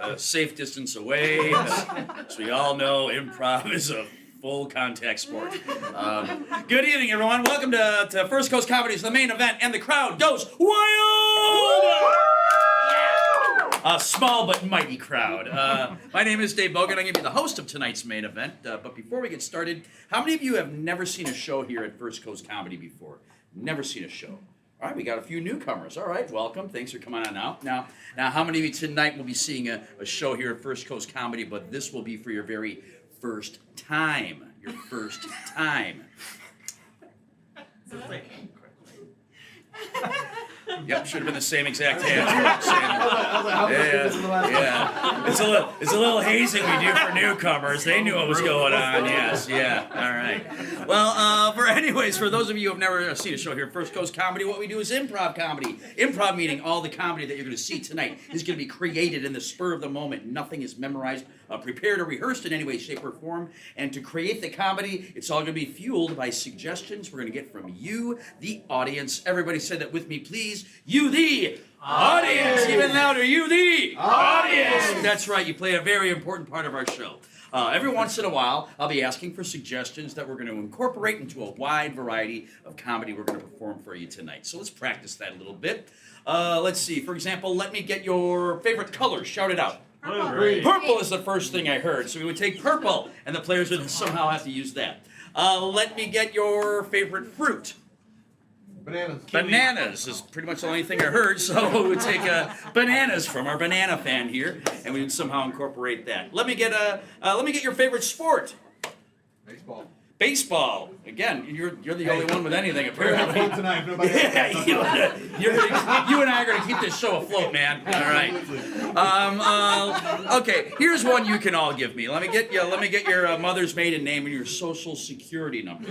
a safe distance away. As we all know, improv is a full contact sport. Good evening, everyone. Welcome to First Coast Comedy's The Main Event, and the crowd goes wild! A small but mighty crowd. My name is Dave Bogan. I'm going to be the host of tonight's main event. But before we get started, how many of you have never seen a show here at First Coast Comedy before? Never seen a show. All right, we got a few newcomers. All right, welcome. Thanks for coming on out. Now, how many of you tonight will be seeing a show here at First Coast Comedy, but this will be for your very first time? Your first time. Yep, should have been the same exact answer. Yeah. It's a little hazing we do for newcomers. They knew what was going on. Yes, yeah. All right. Well, for those of you who have never seen a show here at First Coast Comedy, what we do is improv comedy. Improv meaning all the comedy that you're going to see tonight is going to be created in the spur of the moment. Nothing is memorized, prepared, or rehearsed in any way, shape, or form. And to create the comedy, it's all going to be fueled by suggestions we're going to get from you, the audience. Everybody say that with me, please. You, the audience. Even louder. You, the audience. That's right. You play a very important part of our show. Every once in a while, I'll be asking for suggestions that we're going to incorporate into a wide variety of comedy we're going to perform for you tonight. So let's practice that a little bit. Let's see. For example, let me get your favorite color. Shout it out. Purple is the first thing I heard. So we would take purple, and the players would somehow have to use that. Let me get your favorite fruit. Bananas. Bananas is pretty much the only thing I heard, so we would take bananas from our banana fan here, and we would somehow incorporate that. Let me get your favorite sport. Baseball. Baseball. Again, you're the only one with anything apparently. We're tonight. Nobody else. You and I are going to keep this show afloat, man. All right. Okay. Here's one you can all give me. Let me get your mother's maiden name and your social security number.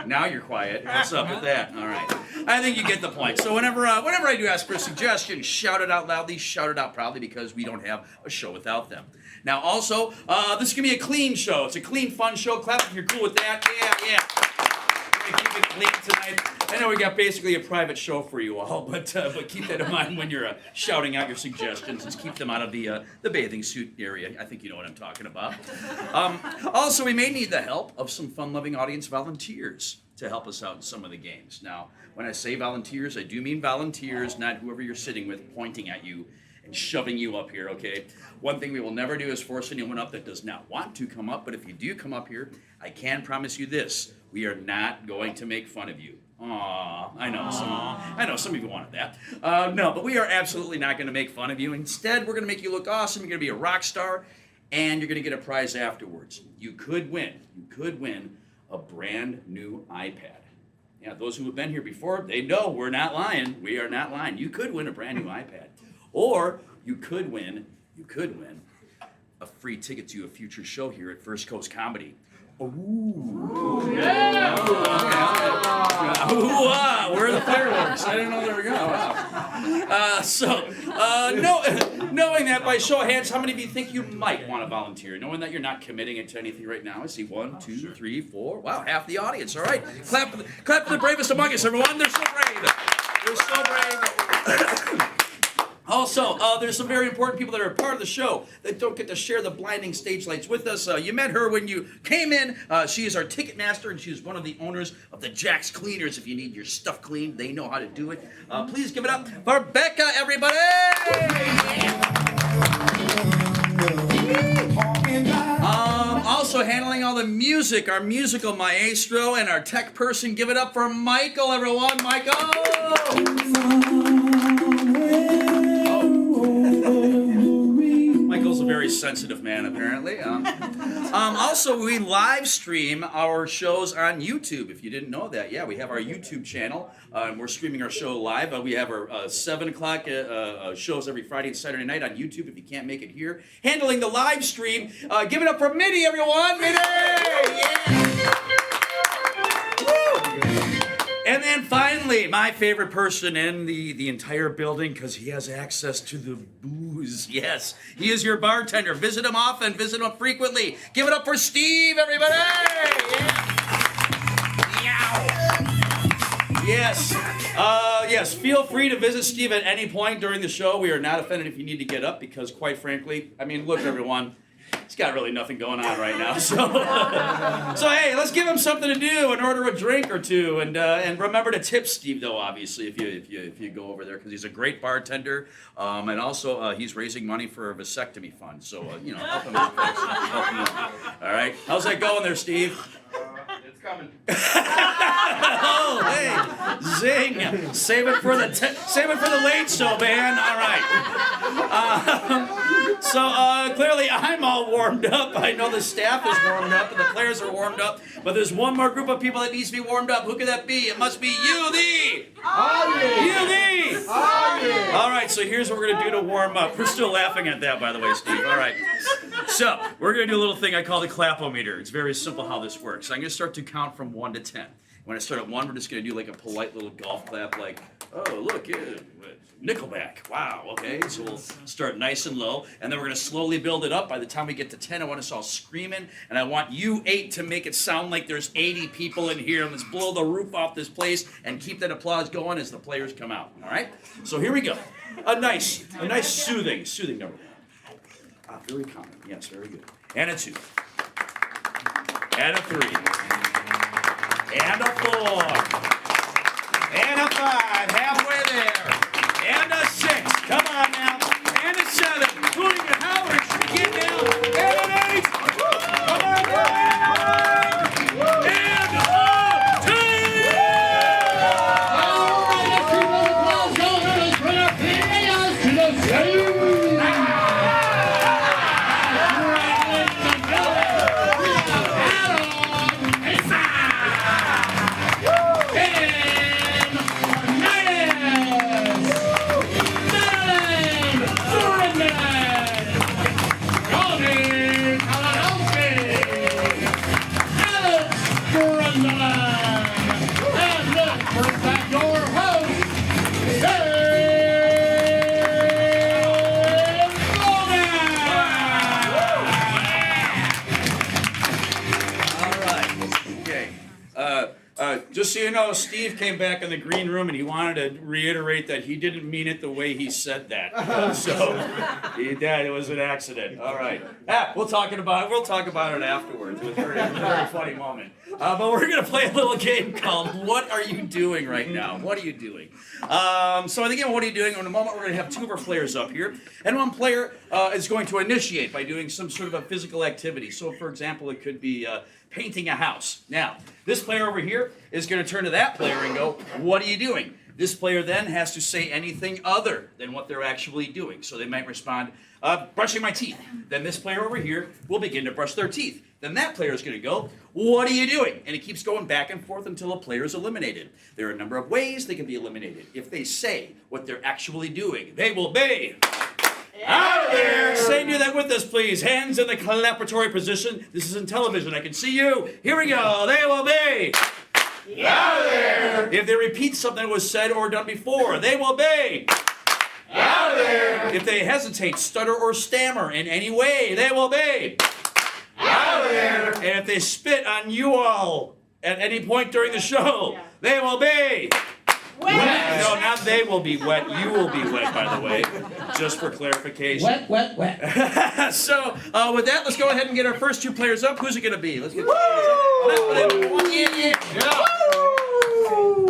Now you're quiet. What's up with that? All right. I think you get the point. So whenever I do ask for a suggestion, shout it out loudly, shout it out proudly, because we don't have a show without them. Now, also, this is going to be a clean show. It's a clean, fun show. Clap if you're cool with that. Yeah. We're going to keep it clean tonight. I know we got basically a private show for you all, but keep that in mind when you're shouting out your suggestions. Just keep them out of the bathing suit area. I think you know what I'm talking about. Also, we may need the help of some fun-loving audience volunteers to help us out in some of the games. Now, when I say volunteers, I do mean volunteers, not whoever you're sitting with pointing at you and shoving you up here, okay? One thing we will never do is force anyone up that does not want to come up, but if you do come up here, I can promise you this: we are not going to make fun of you. Aw, I know some of you wanted that. No, but we are absolutely not going to make fun of you. Instead, we're going to make you look awesome. You're going to be a rock star, and you're going to get a prize afterwards. You could win a brand new iPad. Yeah, those who have been here before, they know we're not lying. We are not lying. You could win a brand new iPad. Or you could win a free ticket to a future show here at First Coast Comedy. Ooh. Yeah. Ooh, where are the fireworks? I didn't know there we go. Wow. Knowing that, by show of hands, how many of you think you might want to volunteer? Knowing that you're not committing it to anything right now. I see 1, 2, 3, 4. Wow, half the audience. All right. Clap for the bravest among us, everyone. They're so brave. They're so brave. Also, there's some very important people that are a part of the show that don't get to share the blinding stage lights with us. You met her when you came in. She is our ticket master, and she is one of the owners of the Jack's Cleaners. If you need your stuff cleaned, they know how to do it. Please give it up for Becca, everybody! Also handling all the music, our musical maestro and our tech person. Give it up for Michael, everyone. Michael! Michael's a very sensitive man, apparently. Also, we live stream our shows on YouTube. If you didn't know that, yeah, we have our YouTube channel, and we're streaming our show live. We have our 7 o'clock shows every Friday and Saturday night on YouTube. If you can't make it here, handling the live stream, give it up for Mitty, everyone. Mitty! Yeah! And then finally, my favorite person in the entire building, because he has access to the booze. Yes, he is your bartender. Visit him often, visit him frequently. Give it up for Steve, everybody! Yeah. Yes. Yes, feel free to visit Steve at any point during the show. We are not offended if you need to get up because, quite frankly, I mean, look, everyone, he's got really nothing going on right now. So hey, let's give him something to do and order a drink or two. And remember to tip Steve, though, obviously, if you go over there, because he's a great bartender. And also, he's raising money for a vasectomy fund. So, help him out, folks. Help him out. All right. How's that going there, Steve? It's coming. Oh, hey, zing! Save it for the late show, man. All right. So clearly, I'm all warmed up. I know the staff is warmed up and the players are warmed up. But there's one more group of people that needs to be warmed up. Who could that be? It must be you, the. All right. So here's what we're gonna do to warm up. We're still laughing at that, by the way, Steve. All right. So we're gonna do a little thing I call the clapometer. It's very simple how this works. I'm gonna start to count from 1 to 10. When I start at 1, we're just gonna do like a polite little golf clap, like, oh look, yeah, Nickelback. Wow. Okay. So we'll start nice and low, and then we're gonna slowly build it up. By the time we get to 10, I want us all screaming, and I want you 8 to make it sound like there's 80 people in here. Let's blow the roof off this place and keep that applause going as the players come out. All right. So here we go. A nice soothing number. Very calming. Yes, very good. And a 2. And a 3. And a 4. And a 5. Halfway there. And a 6. Come on now. And a 7. Including your Howard. Get down. And an 8. Come on, Brian. And a 10. Just so you know, Steve came back in the green room and he wanted to reiterate that he didn't mean it the way he said that. It was an accident. All right. We'll talk about it afterwards. It was a very funny moment. But we're going to play a little game called What Are You Doing Right Now? What are you doing? So in the game, What Are You Doing? In a moment, we're going to have 2 of our players up here. And one player is going to initiate by doing some sort of a physical activity. So, for example, it could be painting a house. Now, this player over here is going to turn to that player and go, what are you doing? This player then has to say anything other than what they're actually doing. So they might respond, brushing my teeth. Then this player over here will begin to brush their teeth. Then that player is going to go, what are you doing? And it keeps going back and forth until a player is eliminated. There are a number of ways they can be eliminated. If they say what they're actually doing, they will be... out of there! Say do that with us, please. Hands in the collaboratory position. This is in television. I can see you. Here we go. They will be... out of there! If they repeat something that was said or done before, they will be... out of there! If they hesitate, stutter, or stammer in any way, they will be... out of there! And if they spit on you all at any point during the show, they will be... wet. No, not they will be wet. You will be wet, by the way, just for clarification. Wet. So, with that, let's go ahead and get our first 2 players up. Who's it going to be? Let's get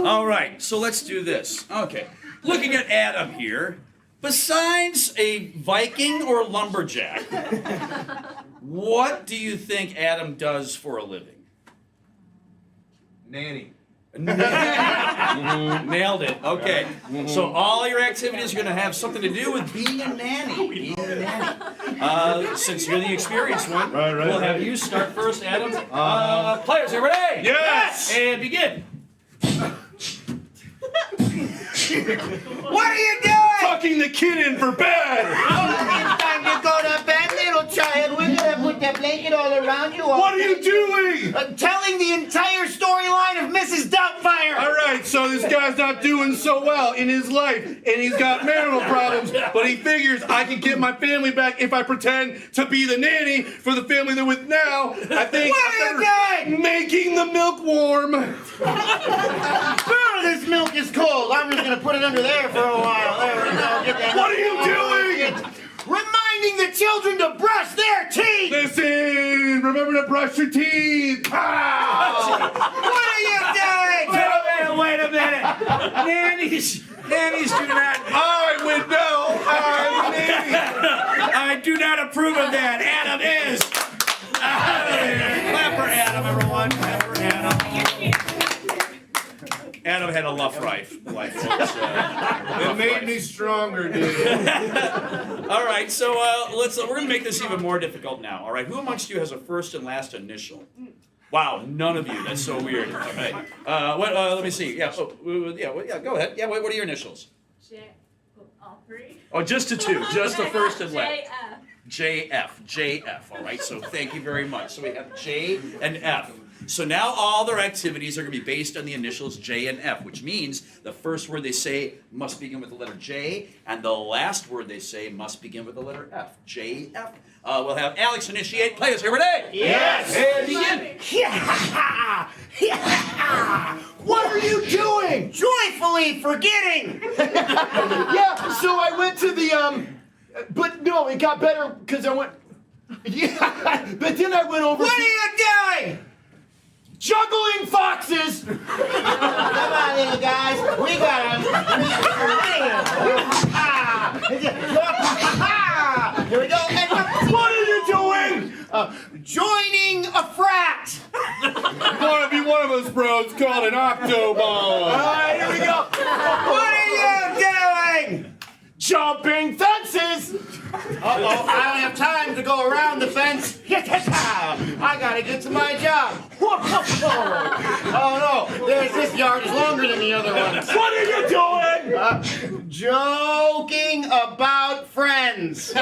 All right, so let's do this. Okay, looking at Adam here, besides a Viking or lumberjack, what do you think Adam does for a living? Nanny. Nailed it. Okay. So all your activities are going to have something to do with being a nanny. Since you're the experienced one, we'll have you start first, Adam. Players, are you ready? Yes! And begin. What are you doing? Fucking the kid in for bed! It's time to go to bed, little child. We're gonna put that blanket all around you. What are you doing? Telling the entire storyline of Mrs. Mrs. Doubtfire. All right, so this guy's not doing so well in his life, and he's got marital problems, but he figures I can get my family back if I pretend to be the nanny for the family they're with now. I think What are you doing? making the milk warm. Oh, this milk is cold. I'm just gonna put it under there for a while. There we go. Get that. What are you doing? Reminding the children to brush their teeth. Listen, remember to brush your teeth. What are you doing? Wait a minute. Nannies do not. I would know. I'm nanny. I do not approve of that. Adam is. Clap for Adam, everyone. Clap for Adam. Adam had a rough life, folks. It made me stronger, dude. All right, so we're gonna make this even more difficult now. All right, who amongst you has a first and last initial? Wow, none of you. That's so weird. All right. Let me see. Yeah. Go ahead. Yeah. What are your initials? All three. Oh, just the two. Just the first and last. JF. JF. All right. So thank you very much. So we have J and F. So now all their activities are going to be based on the initials J and F, which means the first word they say must begin with the letter J, and the last word they say must begin with the letter F. J, F. We'll have Alex initiate. Play us here today. Yes. And begin. What are you doing? Joyfully forgetting. Yeah, so I went to the, but no, it got better because I went, yeah, but then I went over What to are you doing? juggling foxes. Come on, little guys. We got him. Here we go. What are you doing? Joining a frat. Want to be one of us, bro? It's called an Octoball. All right, here we go. What are you doing? Jumping fences. Uh-oh, I don't have time to go around the fence. I gotta get to my job. Oh no, this yard is longer than the other one. What are you doing? Joking about friends. So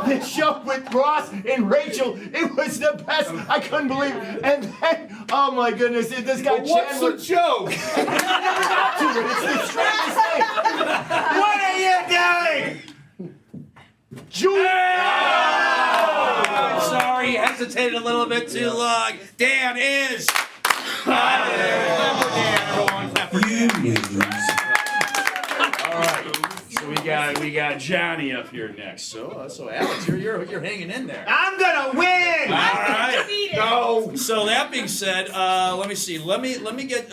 the show with Ross and Rachel, it was the best. I couldn't believe it. And then, oh my goodness, this guy What's Chandler. the joke? I never got to it. It's the strangest thing. What are you doing? I'm sorry, he hesitated a little bit too long. Dan is. Clap for Dan, everyone. Clap for Dan. All right. So we got Johnny up here next. So Alex, you're hanging in there. I'm gonna win. All right. No. So that being said, let me see. Let me get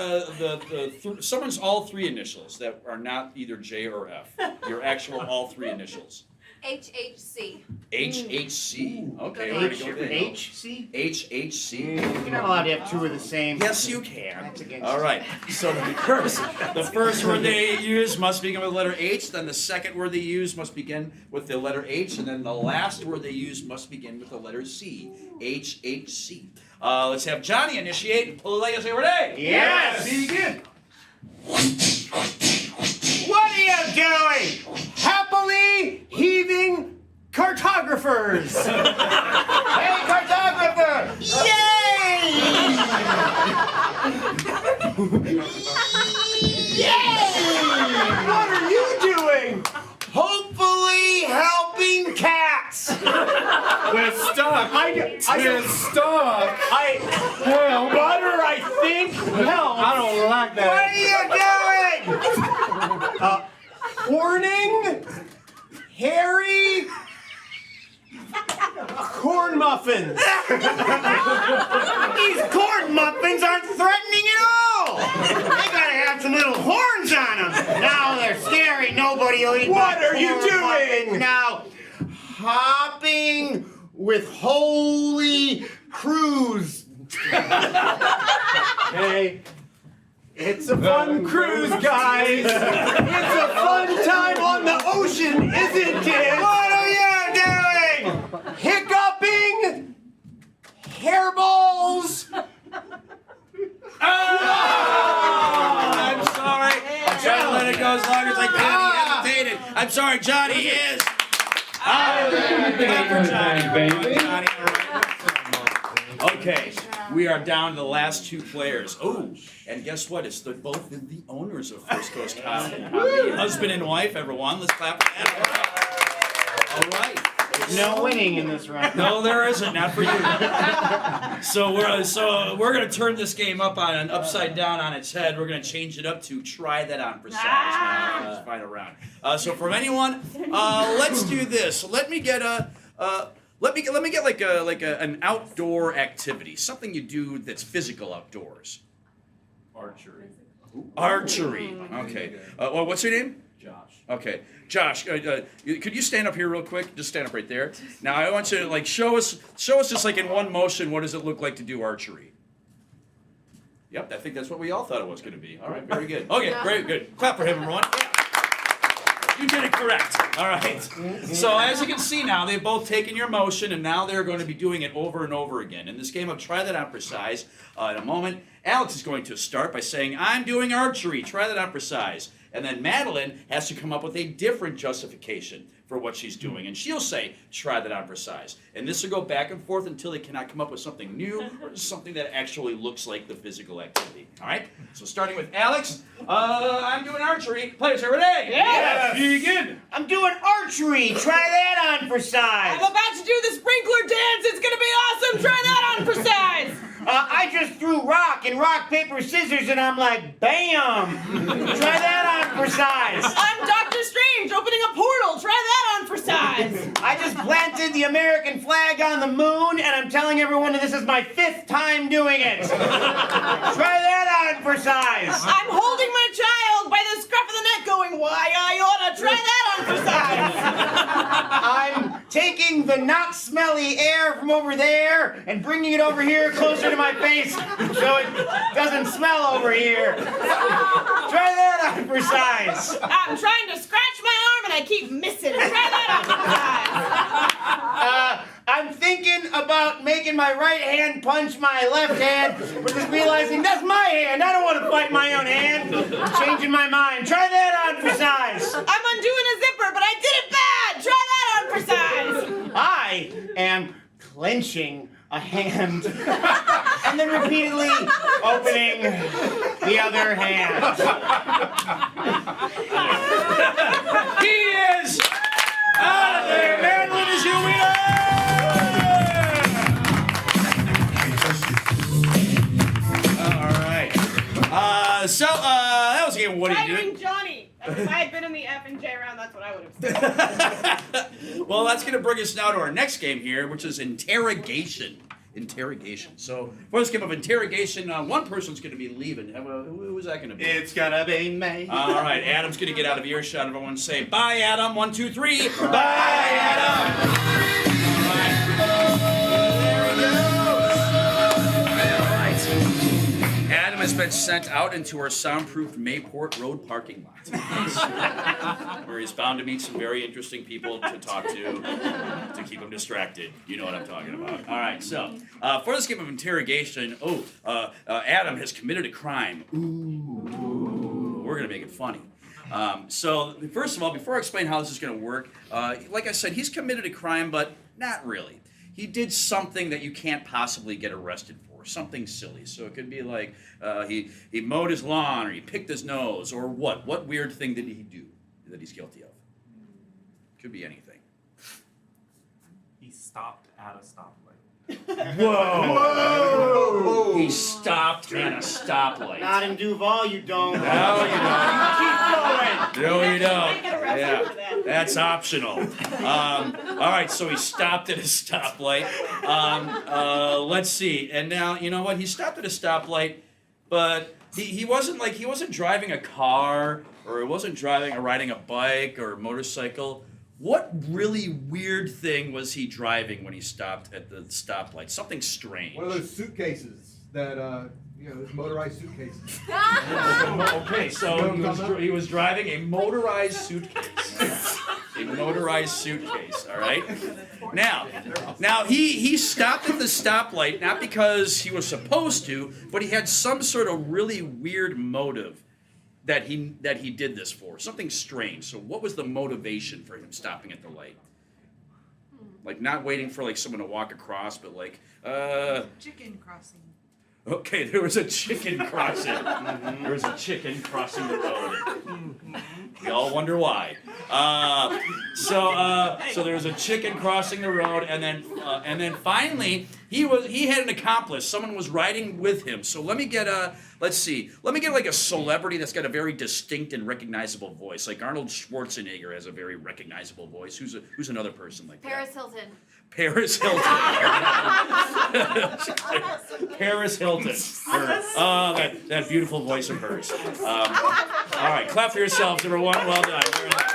someone's all three initials that are not either J or F. Your actual all three initials. HHC. HHC. Okay, we're gonna go with HC? HHC. You're not allowed to have two of the same. Yes, you can. That's against All right. So the first word they use must begin with the letter H. Then the second word they use must begin with the letter H, and then the last word they use must begin with the letter C. HHC. Let's have Johnny initiate. Play us every day. Yes. Begin. What are you doing? Happily heaving cartographers. Hey, cartographer! Yay! Yay! What are you doing? Hopefully helping cats. We're stuck. We're stuck. Butter, I think, help. I don't like What that. are you doing? Warning, hairy corn muffins. These corn muffins aren't threatening at all. They gotta have some little horns on them. Now they're scary. Nobody will eat What my are you corn doing? muffins. Now, hopping with holy cruise. Hey, it's a fun cruise, guys. It's a fun time on the ocean, isn't it? What are you doing? Hiccuping, hairballs. I'm sorry. I'm trying to let it go as long as I can. He hesitated. I'm sorry, Johnny is. Clap for Johnny. Johnny. All right. Okay, we are down to the last two players. Oh, and guess what? It's both the owners of First Coast Comedy. Husband and wife, everyone. Let's clap for that. All right. No winning in this round. No, there isn't. Not for you. So we're gonna turn this game upside down on its head. We're gonna change it up to try that on for size. Now, this final round. So from anyone, let's do this. Let me get an outdoor activity, something you do that's physical outdoors. Archery. Okay. Well, what's your name? Josh. Okay, Josh, could you stand up here real quick? Just stand up right there. Now I want you to show us just like in one motion. What does it look like to do archery? Yep, I think that's what we all thought it was going to be. All right, very good. Okay, very good. Clap for him, everyone. You did it correct. All right. So as you can see now, they've both taken your motion, and now they're going to be doing it over and over again. In this game of Try That On for Size, in a moment, Alex is going to start by saying, I'm doing archery. Try that on for size. And then Madeline has to come up with a different justification for what she's doing. And she'll say, try that on for size. And this will go back and forth until they cannot come up with something new or something that actually looks like the physical activity. All right? So starting with Alex, I'm doing archery. Players, are ready? Yes. Begin. I'm doing archery. Try that on for size. I'm about to do the sprinkler dance. It's going to be awesome. Try that on for size. I just threw rock and rock, paper, scissors, and I'm like, bam! Try that on for size. I'm Doctor Strange opening a portal. Try that on for size. I just planted the American flag on the moon, and I'm telling everyone that this is my 5th time doing it. Try that on for size. I'm holding my child by the scruff of the neck going, why I oughta. Try that on for size. I'm taking the not smelly air from over there and bringing it over here closer to my face so it doesn't smell over here. Try that on for size. I'm trying to scratch my arm and I keep missing. Try that on for size. I'm thinking about making my right hand punch my left hand, but just realizing that's my hand. I don't want to fight my own hand. Changing my mind. Try that on for size. I'm undoing a zipper, but I did it bad. Try that on for size. I am clenching a hand and then repeatedly opening the other hand. He is out of there. Madeline is your winner. All right. That was a game. What are you doing? Fighting Johnny. If I had been in the F and J round, that's what I would have said. Well, that's going to bring us now to our next game here, which is interrogation. Interrogation. So, for this game of interrogation, one person's going to be leaving. Who is that going to be? It's gonna be me. All right, Adam's going to get out of earshot. Everyone say, bye, Adam. 1, 2, 3. Bye, Adam. All right. There he goes. All right. Adam has been sent out into our soundproofed Mayport Road parking lot, where he's bound to meet some very interesting people to talk to keep him distracted. You know what I'm talking about. All right, so for this game of interrogation, Adam has committed a crime. Ooh, we're gonna make it funny. So first of all, before I explain how this is gonna work, like I said, he's committed a crime, but not really. He did something that you can't possibly get arrested for, something silly. So it could be like he mowed his lawn, or he picked his nose, or what? What weird thing did he do that he's guilty of? Could be anything. He stopped at a stoplight. Whoa! He stopped at a stoplight. Not in Duval, you don't. No, you don't. Keep going. No, you I don't. get arrested for that. That's optional. All right, so he stopped at a stoplight. Let's see. And now, you know what? He stopped at a stoplight, but he wasn't driving a car, or he wasn't driving or riding a bike or a motorcycle. What really weird thing was he driving when he stopped at the stoplight? Something strange. One of those suitcases that, those motorized suitcases. Okay, so he was driving a motorized suitcase. A motorized suitcase, all right? Now he stopped at the stoplight, not because he was supposed to, but he had some sort of really weird motive that he did this for. Something strange. So what was the motivation for him stopping at the light? Like not waiting for like someone to walk across, but like, Chicken crossing. okay, there was a chicken crossing. There was a chicken crossing the road. We all wonder why. So there was a chicken crossing the road, and then finally he had an accomplice. Someone was riding with him. So let me get like a celebrity that's got a very distinct and recognizable voice. Like Arnold Schwarzenegger has a very recognizable voice. Who's another person like that? Paris Hilton. Paris Hilton. Paris Hilton. That beautiful voice of hers. All right, clap for yourselves, everyone. Well done. Very nice.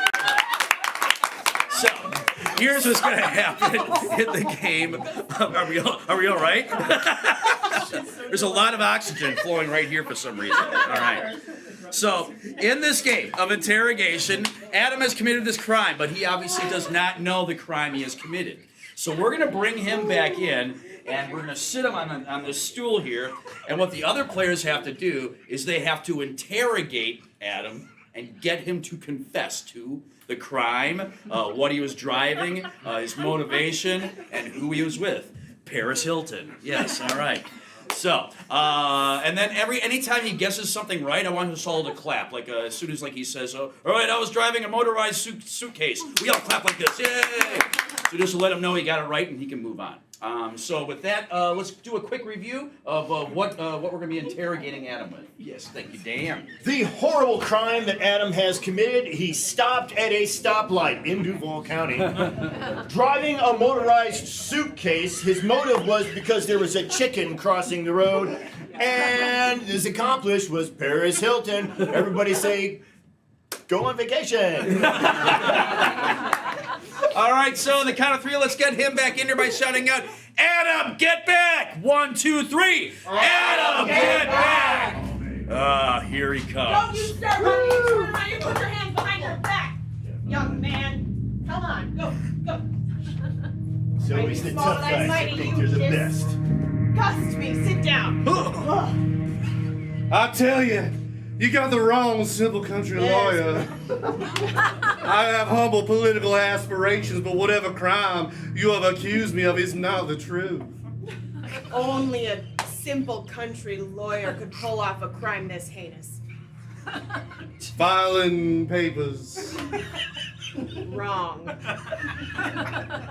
So, here's what's going to happen in the game. Are we all right? There's a lot of oxygen flowing right here for some reason. All right. So, in this game of interrogation, Adam has committed this crime, but he obviously does not know the crime he has committed. So we're going to bring him back in, and we're going to sit him on this stool here, and what the other players have to do is they have to interrogate Adam and get him to confess to the crime, what he was driving, his motivation, and who he was with. Paris Hilton. Yes, all right. So, and then anytime he guesses something right, I want us all to clap. Like as soon as he says, "Oh, all right, I was driving a motorized suitcase," we all clap like this. Yay! So just to let him know he got it right and he can move on. So with that, let's do a quick review of what we're going to be interrogating Adam with. Yes, thank you, Dan. The horrible crime that Adam has committed, he stopped at a stoplight in Duval County. Driving a motorized suitcase, his motive was because there was a chicken crossing the road, and his accomplice was Paris Hilton. Everybody say, go on vacation. All right, so on the count of three, let's get him back in here by shouting out, Adam, get back! 1, 2, 3. Adam, get back! Here he Don't comes. you start running and turn around. You put your hands behind your back, young man. Come on, go. So Mighty he's the small, tough nice, guys that mighty, think you they're the just- best. Gust me. Sit down. I tell you, you got the wrong simple country lawyer. I have humble political aspirations, but whatever crime you have accused me of is not the truth. Only a simple country lawyer could pull off a crime this heinous. Filing papers. Wrong.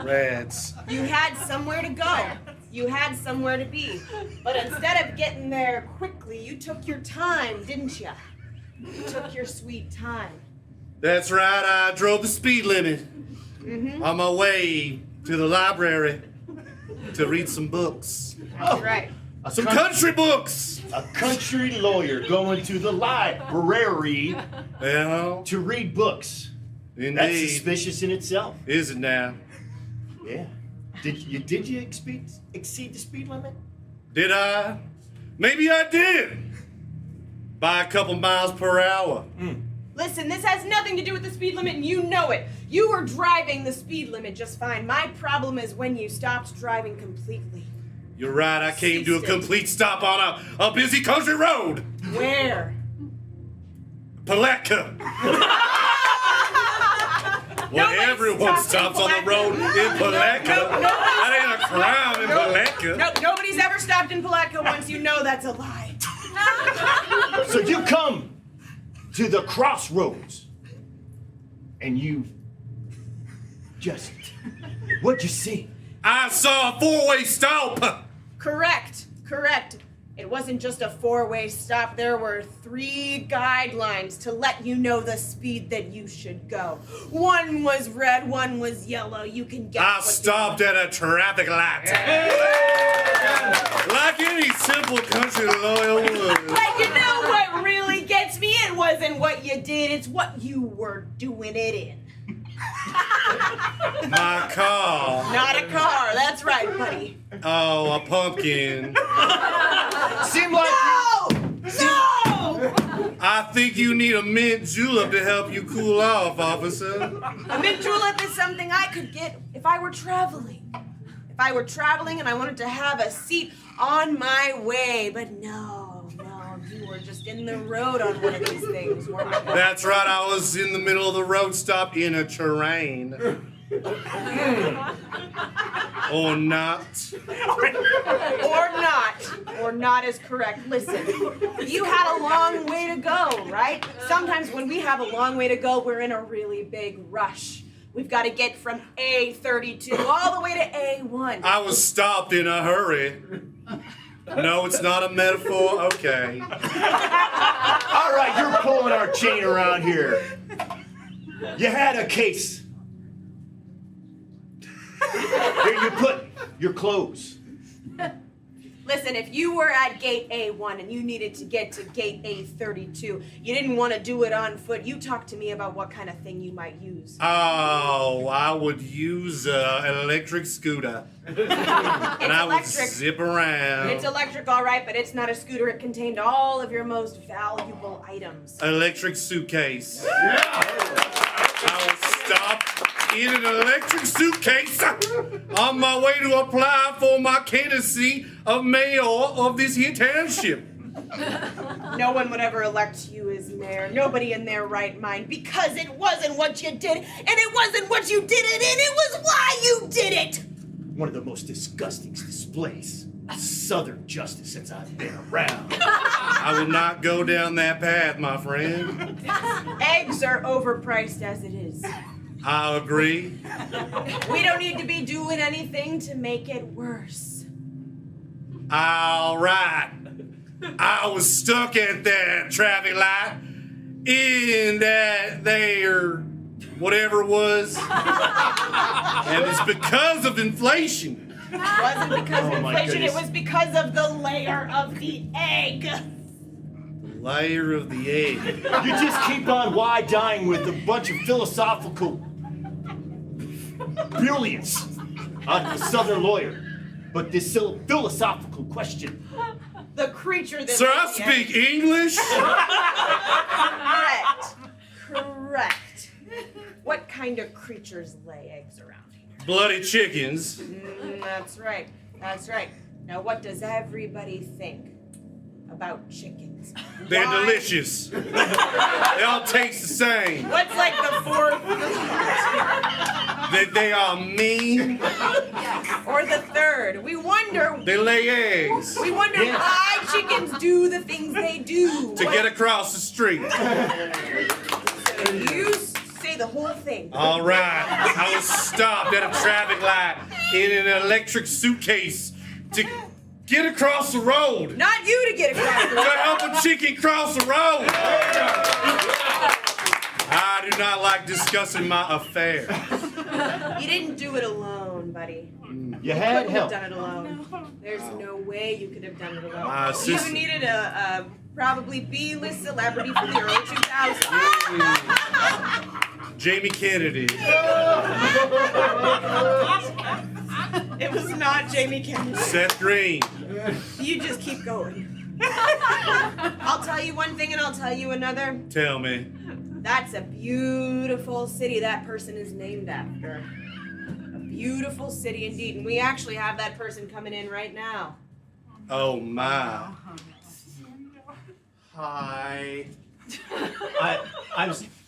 Rats. You had somewhere to go. You had somewhere to be. But instead of getting there quickly, you took your time, didn't you? You took your sweet time. That's right, I drove the speed limit on my way to the library to read some books. That's right. Some country books! A country lawyer going to the library Yeah, to read books. That's indeed. suspicious in itself. Is it now? Yeah. Did you exceed the speed limit? Did I? Maybe I did. By a couple miles per hour. Listen, this has nothing to do with the speed limit, and you know it. You were driving the speed limit just fine. My problem is when you stopped driving completely. You're right, I came to a complete stop on a busy country road. Where? Palatka. When Nobody everyone stopped stops in on the road in Palatka. That ain't a crime in Palatka. Nope, nobody's ever stopped in Palatka once. You know that's a lie. So you come to the crossroads and you just, what'd you see? I saw a four-way stop. Correct. It wasn't just a four-way stop. There were 3 guidelines to let you know the speed that you should go. One was red, one was yellow. You can guess I what you stopped at a traffic light. Like any simple country lawyer would. But you know what really gets me? It wasn't what you did, it's what you were doing it in. My car. Not a car, that's right, buddy. Oh, a pumpkin. Seemed like No! I think you need a mint julep to help you cool off, officer. A mint julep is something I could get if I were traveling. If I were traveling and I wanted to have a seat on my way, but no, you were just in the road on one of these things, weren't you? That's right, I was in the middle of the road stop in a terrain. Or not. Or not is correct. Listen, you had a long way to go, right? Sometimes when we have a long way to go, we're in a really big rush. We've got to get from A32 all the way to A1. I was stopped in a hurry. No, it's not a metaphor. Okay. All right, you're pulling our chain around here. You had a case. Here you put your clothes. Listen, if you were at gate A1 and you needed to get to gate A32, you didn't want to do it on foot. You talked to me about what kind of thing you might use. Oh, I would use an electric scooter. And I would electric. zip around. It's electric, all right, but it's not a scooter. It contained all of your most valuable items. Electric suitcase. I will stop in an electric suitcase on my way to apply for my candidacy of mayor of this here township. No one would ever elect you as mayor. Nobody in their right mind, because it wasn't what you did, and it wasn't what you did it in. It was why you did it. One of the most disgusting displays of Southern justice since I've been around. I will not go down that path, my friend. Eggs are overpriced as it is. I agree. We don't need to be doing anything to make it worse. All right. I was stuck at that traffic light in that there, whatever it was. And it's because of inflation. It wasn't because of Oh, my inflation, it goodness. was because of the layer of the egg. Layer of the egg. You just keep on dying with a bunch of philosophical brilliance out of a Southern lawyer. But this philosophical question. The creature that Sir, I laid the speak egg. English. Correct. What kind of creatures lay eggs around here? Bloody chickens. That's right. That's right. Now, what does everybody think about chickens? They're Why- delicious. They all taste the same. What's like the fourth They are mean. or the third? We wonder. They lay eggs We wonder why chickens do the things they do. to get across the street. You say the whole thing. All right. I was stopped at a traffic light in an electric suitcase to get across the road. Not you to get across the To road. help a chicken cross the road. I do not like discussing my affair. You didn't do it alone, buddy. You You had couldn't have help. done it alone. There's no way you could have done it alone. My You assistant. needed a probably B-list celebrity from the early 2000s. Jamie Kennedy. It was not Jamie Kennedy. Seth Green. You just keep going. I'll tell you one thing and I'll tell you another. Tell me. That's a beautiful city that person is named after. A beautiful city indeed. And we actually have that person coming in right now. Oh my. Hi.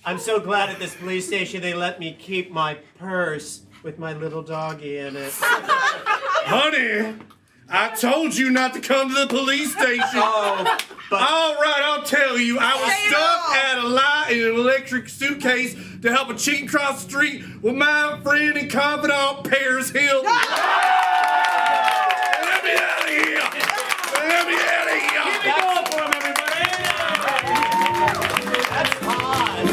I'm so glad at this police station they let me keep my purse with my little doggy in it. Honey, I told you not to come to the police station. Oh, but All right, I'll tell you. I was Say it stuck all. at a light in an electric suitcase to help a chicken cross the street with my friend and confidant, Paris Hilton. Let me out of here. Let me out of here. that's for him, everybody. That's odd.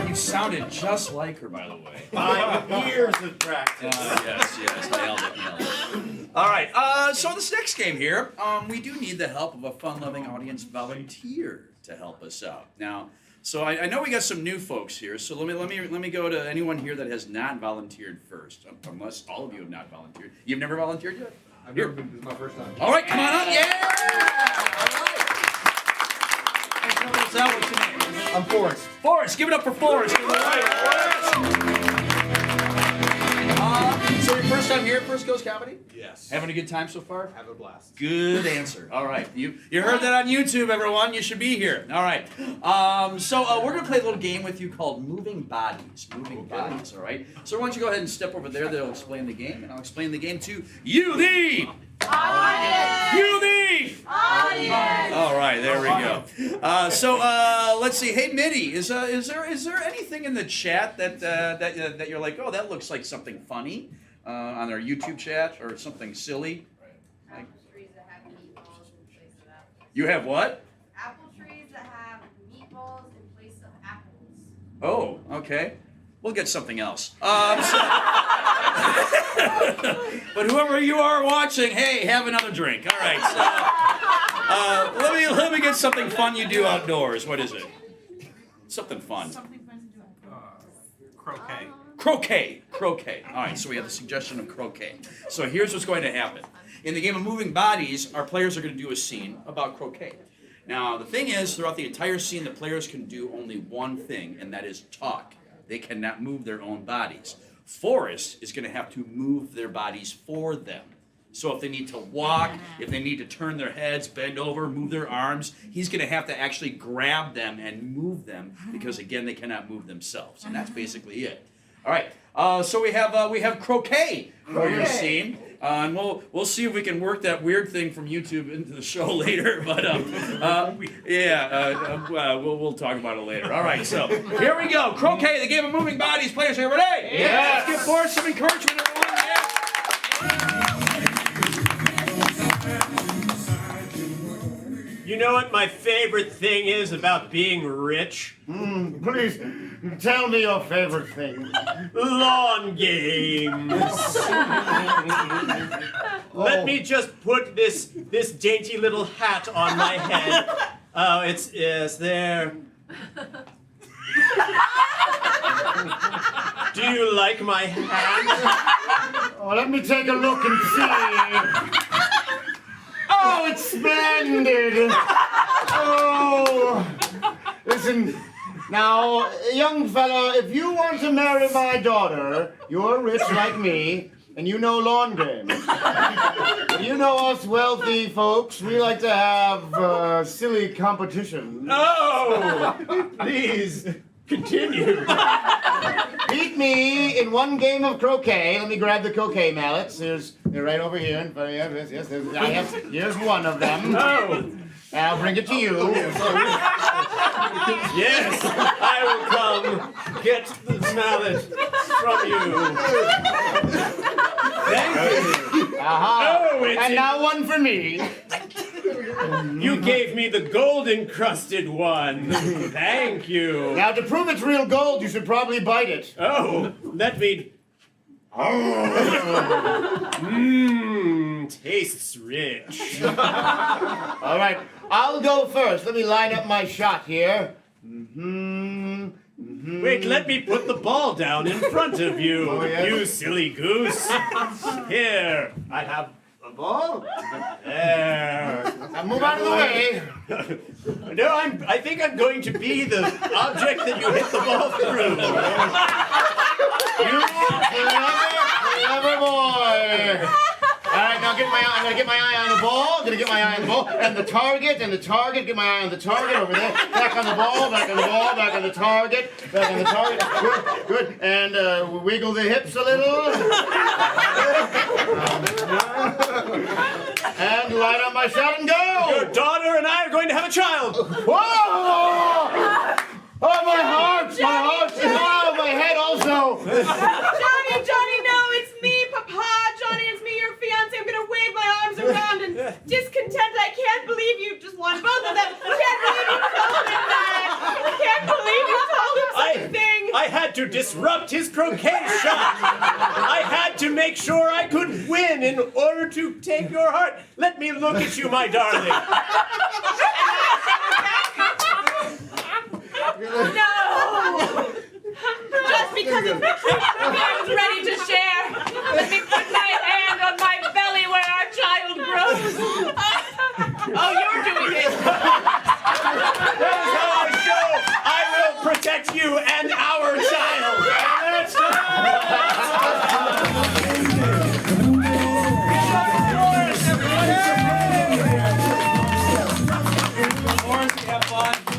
You sounded just like her, by the way. 5 years of practice. Yes, nailed it. All right, so this next game here, we do need the help of a fun-loving audience volunteer to help us out. Now, so I know we got some new folks here, so let me go to anyone here that has not volunteered first, unless all of you have not volunteered. You've never volunteered yet? I've never been, this is my first time. All right, come on up, yeah! All right. Tell us out, what's your name? I'm Forrest. Forrest, give it up for Forrest. So So your first time here at First Coast Comedy? Yes. Having a good time so far? Have a blast. Good answer. All right. You heard that on YouTube, everyone. You should be here. All right. So we're going to play a little game with you called Moving Bodies. Moving Bodies, all right? So why don't you go ahead and step over there. They'll explain the game, and I'll explain the game to you, the Audience! You, the Audience! All right, there we go. So let's see. Hey, Mitty, is there anything in the chat that you're like, oh, that looks like something funny on our YouTube chat or something silly? Apple trees that have meatballs in place of apples. You have what? Apple trees that have meatballs in place of apples. Oh, okay. We'll get something else. But whoever you are watching, hey, have another drink. All right. So let me get something fun you do outdoors. What is it? Something fun. Something fun to do. Croquet. Croquet. All right, so we have the suggestion of croquet. So here's what's going to happen. In the game of Moving Bodies, our players are going to do a scene about croquet. Now, the thing is, throughout the entire scene, the players can do only one thing, and that is talk. They cannot move their own bodies. Forrest is going to have to move their bodies for them. So if they need to walk, if they need to turn their heads, bend over, move their arms, he's going to have to actually grab them and move them because, again, they cannot move themselves. And that's basically it. All right. So we have croquet for your scene, and we'll see if we can work that weird thing from YouTube into the show later. But we'll talk about it later. All right. So here we go. Croquet, the game of moving bodies. Players, are you ready? Yes. Let's give Forrest some encouragement, everyone. Yes. You know what my favorite thing is about being rich? Please, tell me your favorite thing. Lawn games. Let me just put this dainty little hat on my head. Oh, it's there. Do you like my hat? Oh, let me take a look and see. Oh, it's splendid! Oh, listen, now, young fella, if you want to marry my daughter, you're rich like me, and you know lawn games. But you know us wealthy folks, we like to have silly competitions. Oh, please continue. Beat me in one game of croquet. Let me grab the croquet mallets. They're right over here. In front of you. Yes, here's one of them. Oh. I'll bring it to you. Yes, I will come get the mallet from you. Thank you. Aha. Oh, it's and now one for me. You gave me the gold-encrusted one. Thank you. Now, to prove it's real gold, you should probably bite it. Oh, let me... Tastes rich. All right, I'll go first. Let me line up my shot here. Wait, let me put the ball down in front of you, Oh, yes? you silly goose. Here, I have a ball. There. Now move out of the way. No, I think I'm going to be the object that you hit the ball through. You clever boy. All right, now I'm gonna get my eye on the ball. And the target. Get my eye on the target over there. Back on the ball. Back on the ball. Back on the target. Back on the target. Good. And wiggle the hips a little. And line up my shot and go. Your daughter and I are going to have a child. Whoa! Oh, my heart! Oh, my head also! Johnny, no, it's me, Papa! Johnny, it's me, your fiance. I'm gonna wave my arms around and discontent. I can't believe you just won both of them. I can't believe you told him that. I can't believe you told him such a thing. I had to disrupt his croquet shot. I had to make sure I could win in order to take your heart. Let me look at you, my darling. No! Just because it's I'm ready to share. Let me put my hand on my belly where our child grows. Oh, you're doing it. That is how I show I will protect you and our child.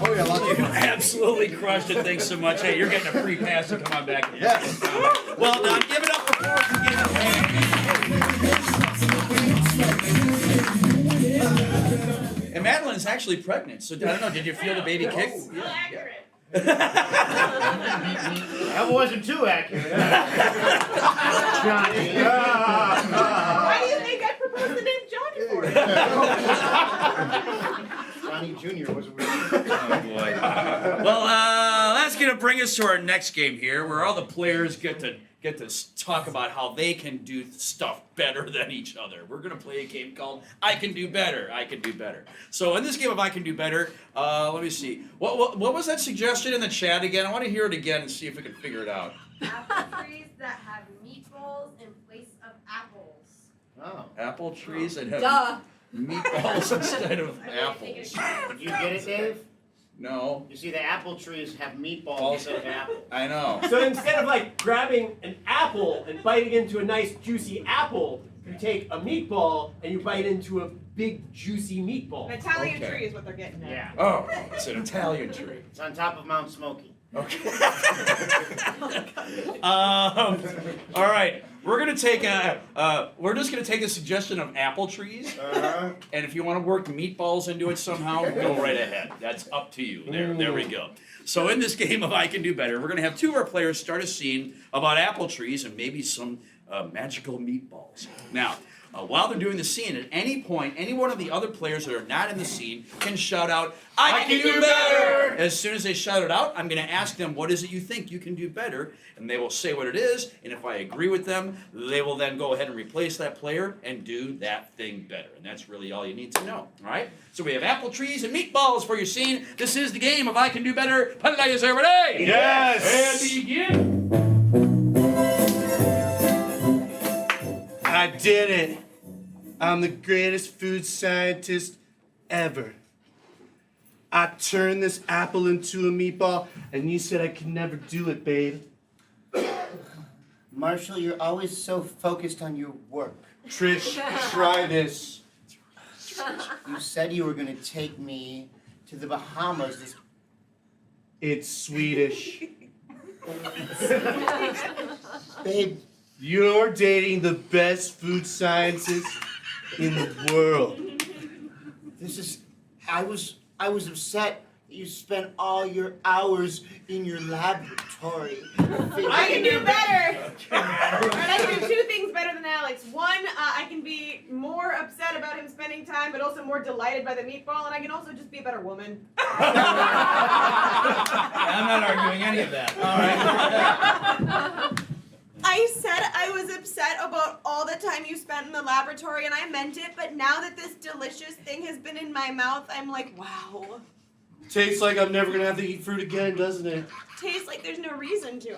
Oh yeah, lots of You fun. absolutely crushed it. Thanks so much. Hey, you're getting a free pass to come on back. Yes. Well done. Give it up for Forrest and give it. And Madeline is actually pregnant, so I don't know. Did you feel the baby kick? Well accurate. That wasn't too accurate. Johnny. Why do you think I proposed the name Johnny for? Johnny Jr. was weird. Oh boy. Well, that's gonna bring us to our next game here, where all the players get to talk about how they can do stuff better than each other. We're gonna play a game called I Can Do Better. I Can Do Better. So in this game of I Can Do Better, let me see. What was that suggestion in the chat again? I want to hear it again and see if we can figure it out. Apple trees that have meatballs in place of apples. Oh. Apple trees that have Duh. meatballs instead of apples. Did you get it, Dave? No. You see, the apple trees have meatballs instead of apples. I know. So instead of like grabbing an apple and biting into a nice juicy apple, you take a meatball and you bite into a big juicy meatball. An Italian Okay. tree is what they're getting at. Yeah. Oh, it's an Italian tree. It's on top of Mount Smoky. Okay. All right. We're gonna take we're just gonna take a suggestion of apple trees, and if you want to work meatballs into it somehow, go right ahead. That's up to you. There we go. So in this game of I Can Do Better, we're gonna have two of our players start a scene about apple trees and maybe some magical meatballs. Now, while they're doing the scene, at any point, any one of the other players that are not in the scene can shout out, I can do better! As soon as they shout it out, I'm going to ask them, what is it you think you can do better? And they will say what it is, and if I agree with them, they will then go ahead and replace that player and do that thing better. And that's really all you need to know, all right? So we have apple trees and meatballs for your scene. This is the game of I Can Do Better. Players every day! Yes! And begin! I did it. I'm the greatest food scientist ever. I turned this apple into a meatball, and you said I could never do it, babe. Marshall, you're always so focused on your work. Trish, try this. You said you were going to take me to the Bahamas this... It's Swedish. Babe, You're dating the best food scientist in the world. this is... I was upset that you spent all your hours in your laboratory. I can do better. And I can do two things better than Alex. One, I can be more upset about him spending time, but also more delighted by the meatball, and I can also just be a better woman. I'm not arguing any of that. All right. I said I was upset about all the time you spent in the laboratory, and I meant it, but now that this delicious thing has been in my mouth, I'm like, wow. Tastes like I'm never gonna have to eat fruit again, doesn't it? Tastes like there's no reason to.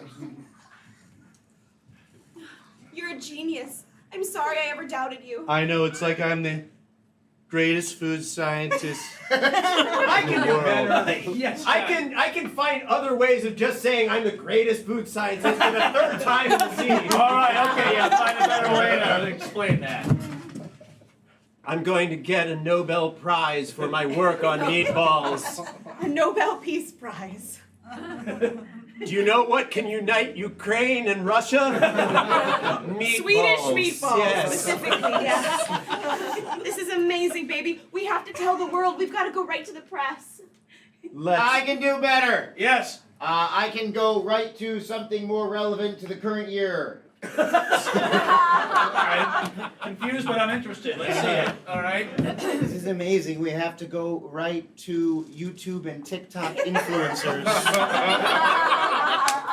You're a genius. I'm sorry I ever doubted you. I know, it's like I'm the greatest food scientist I in can the do world. better. Yes. I can find other ways of just saying I'm the greatest food scientist for the third time in the scene. All right. Okay. Yeah. Find a better way to explain that. I'm going to get a Nobel Prize for my work on meatballs. A Nobel Peace Prize. Do you know what can unite Ukraine and Russia? Meatballs. Swedish meatballs, Yes. specifically, yes. This is amazing, baby. We have to tell the world. We've got to go right to the press. I can do better. Yes. I can go right to something more relevant to the current year. All right. Confused, but I'm interested. Let's see it. All right. This is amazing. We have to go right to YouTube and TikTok influencers.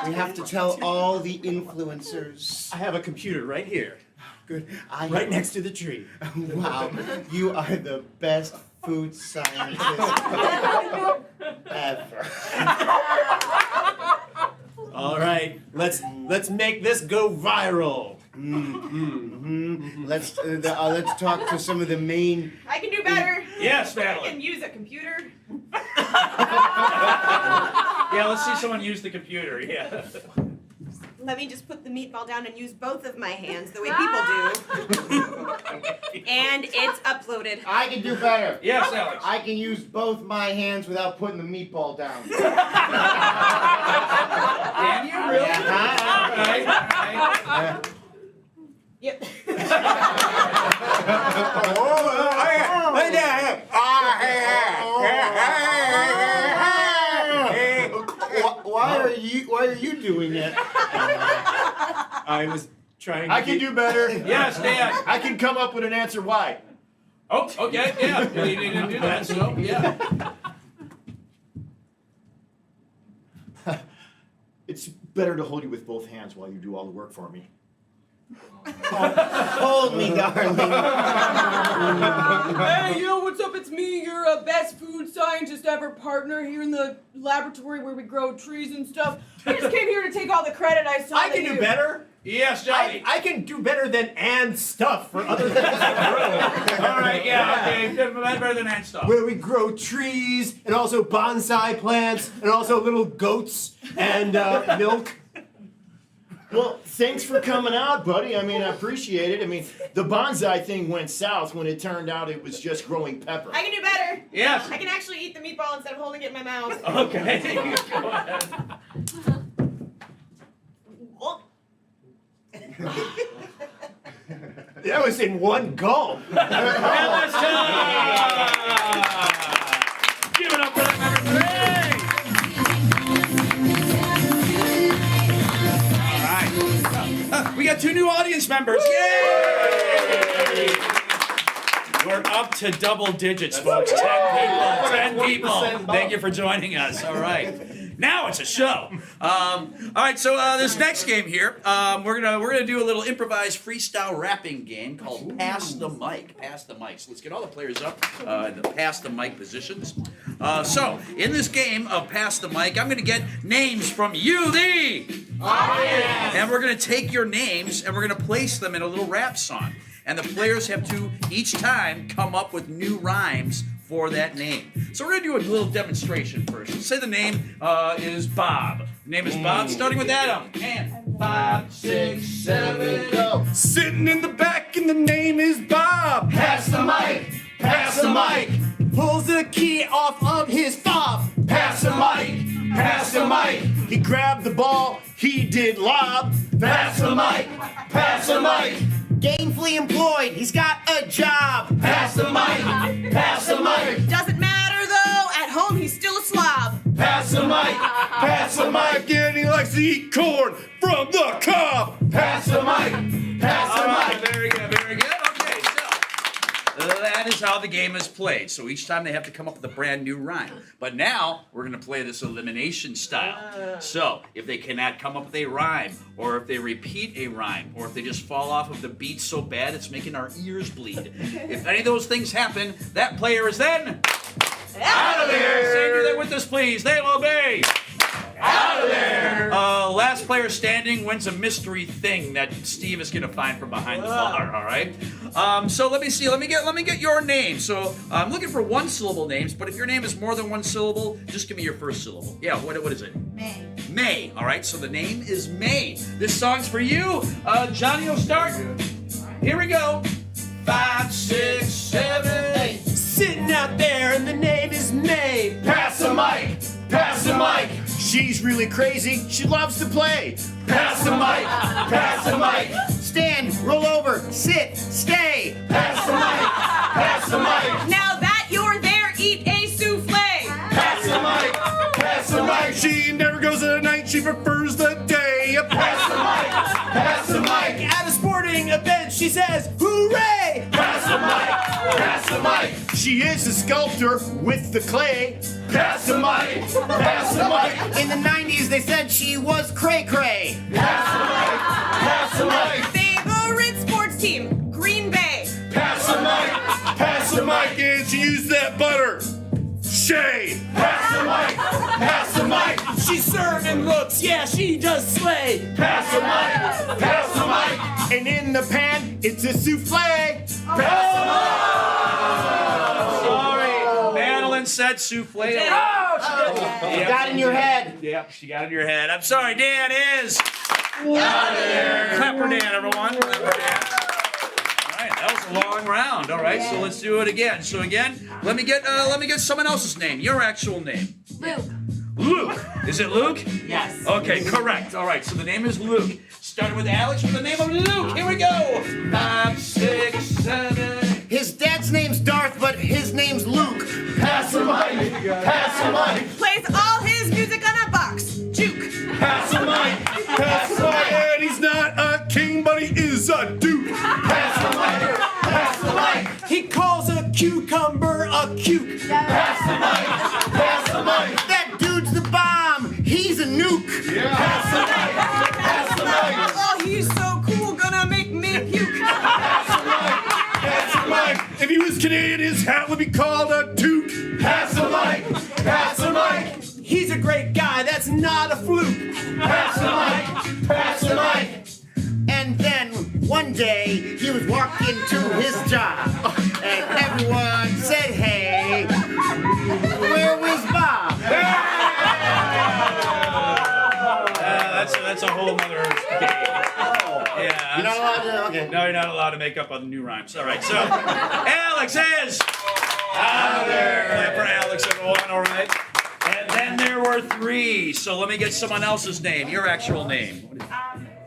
We have to tell all the influencers. I have a computer right here, Good. right next to the tree. Wow, you are the best food scientist ever. All right, let's make this go viral. Let's talk to some of the main. I can do better. Yes, I Madeline. can use a computer. Yeah. Let's see someone use the computer. Yeah. Let me just put the meatball down and use both of my hands the way people do. And it's uploaded. I can do better. Yes, Alex. I can use both my hands without putting the meatball down. Can you really? Yeah. Yep. Why are you doing it? I was trying to I can do better. Yes, Dan. I can come up with an answer why. Oh, okay, yeah. You didn't do that, so yeah. It's better to hold you with both hands while you do all the work for me. Hold me, darling. Hey, yo, what's up? It's me, your best food scientist ever partner here in the laboratory where we grow trees and stuff. I just came here to take all the credit I saw. I can do better. Yes, Johnny. I can do better than and stuff for other things to grow. All right, yeah, okay. Better than hand stuff. Where we grow trees and also bonsai plants and also little goats and milk. Well, thanks for coming out, buddy. I mean, I appreciate it. I mean, the bonsai thing went south when it turned out it was just growing pepper. I can do better. Yes. I can actually eat the meatball instead of holding it in my mouth. Okay. Go ahead. That was in one gulp. And let's give it up for that number 3. All right. We got 2 new audience members. Yay! We're up to double digits, folks. 10 people. 10 people. Thank you for joining us. All right. Now it's a show. All right, so this next game here, we're gonna do a little improvised freestyle rapping game called Pass the Mic. Pass the Mic. So let's get all the players up in the pass the mic positions. So in this game of Pass the Mic, I'm gonna get names from you, the audience, and we're gonna take your names and we're gonna place them in a little rap song. And the players have to each time come up with new rhymes for that name. So we're gonna do a little demonstration first. Say the name is Bob. Name is Bob, starting with Adam. And 5, 6, 7, go. Sitting in the back and the name is Bob. Pass the mic! Pass the mic! Pulls the key off of his fob. Pass the mic! Pass the mic! He grabbed the ball, he did lob. Pass the mic! Pass the mic! Gainfully employed. He's got a job. Pass the mic! Pass the mic! Doesn't matter though, at home he's still a slob. Pass the mic! Pass the mic! Again, he likes to eat corn from the cob. Pass the mic! Pass the All right, mic! very good, very good. Okay, so that is how the game is played. So each time they have to come up with a brand new rhyme. But now we're going to play this elimination style. So if they cannot come up with a rhyme, or if they repeat a rhyme, or if they just fall off of the beat so bad it's making our ears bleed, if any of those things happen, that player is then out of there. Say do that with us, please. They will be out of there. Last player standing wins a mystery thing that Steve is gonna find from behind the bar. All right. So let me see. Let me get your name. So I'm looking for 1-syllable names, but if your name is more than 1 syllable, just give me your first syllable. Yeah. What is it? May. May. All right. So the name is May. This song's for you. Johnny will start. Here we go. 5, 6, 7, 8. Sitting out there and the name is May. Pass the mic! Pass the mic! She's really crazy. She loves to play. Pass the mic! Pass the mic! Stand, roll over, sit, stay. Pass the mic! Pass the mic! Now that you're there, eat a souffle. Pass the mic! Pass the mic! She never goes at night, she prefers the day. Pass the mic! Pass the mic! At a sporting event, she says, hooray! Pass the mic! Pass the mic! She is a sculptor with the clay. Pass the mic! Pass the mic! In the 90s, they said she was cray-cray. Pass the mic! Pass the mic! Favorite sports team, Green Bay. Pass the mic! Pass the mic! And she used that butter. Shay. Pass the mic! Pass the mic! She's serving looks, yeah, she does slay. Pass the mic! Pass the mic! And in the pan, it's a souffle. Pass the Sorry, Madeline said souffle. Got in your head. Yep, she got in your head. I'm sorry, Dan is Out of there. Clap for Dan, everyone. Clap for Dan. All right, that was a long round. All right, so let's do it again. So again, let me get someone else's name. Your actual name. Luke. Luke. Is it Luke? Yes. Okay, correct. All right, so the name is Luke. Starting with Alex with the name of Luke. Here we go. 5, 6, 7. His dad's name's Darth, but his name's Luke. Pass the mic. Pass the mic. Plays all his music on a box. Juke. Pass the mic. Pass the mic. And he's not a king, but he is a duke. Pass the mic. Pass the mic. He calls a cucumber a cuke. Pass the mic. Pass the mic. That dude's the bomb. He's a nuke. Pass the mic. Pass the mic. Oh, he's so cool, gonna make me puke. Pass the mic. Pass the mic. If he was Canadian, his hat would be called a toque. Pass the mic. Pass the mic. He's a great guy, that's not a fluke. Pass the mic. Pass the mic. And then one day he was walking to his job, and everyone said, "Hey, where was Bob?" That's a whole nother game. Yeah. You know what? Okay. No, you're not allowed to make up on new rhymes. All right, so Alex is out of there. Clap for Alex, everyone. All right. And then there were 3. So let me get someone else's name. Your actual name.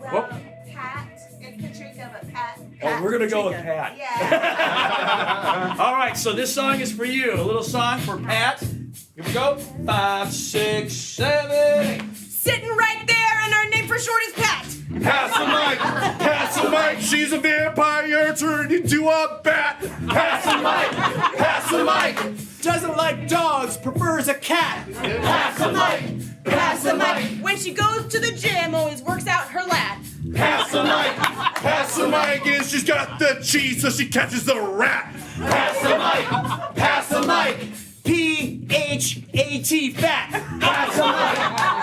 Well, Pat. It's Patricia, but Pat. Oh, we're gonna go with Pat. Yeah. All right, so this song is for you. A little song for Pat. Here we go. 5, 6, 7, 8. Sitting right there, and her name for short is Pat. Pass the mic. Pass the mic. She's a vampire turned into a bat. Pass the mic. Pass the mic. Doesn't like dogs, prefers a cat. Pass the mic. Pass the mic. When she goes to the gym, always works out her lat. Pass the mic. Pass the mic. And she's got the cheese so she catches the rat. Pass the mic. Pass the mic. P-H-A-T, fat. Pass the mic.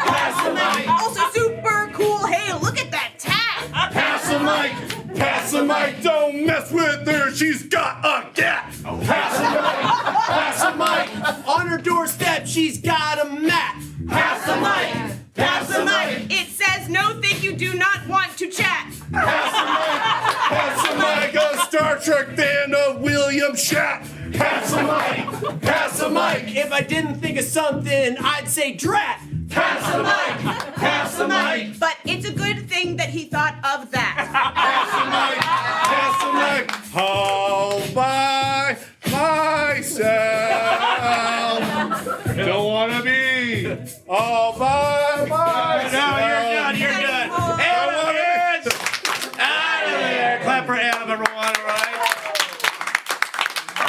Pass the mic. Also super cool. Hey, look at that tag. Pass the mic. Pass the mic. Don't mess with her. She's got a cat. Pass the mic. Pass the mic. On her doorstep, she's got a mat. Pass the mic. Pass the mic. It says no, thank you, do not want to chat. Pass the mic. Pass the mic. A Star Trek fan of William Shat. Pass the mic. Pass the mic. If I didn't think of something, I'd say drat. Pass the mic. Pass the mic. But it's a good thing that he thought of that. Pass the mic. Pass the mic. All by myself. Don't wanna be all by myself. No, you're done. You're done. Adam is out of there. Clap for Adam, everyone. All right.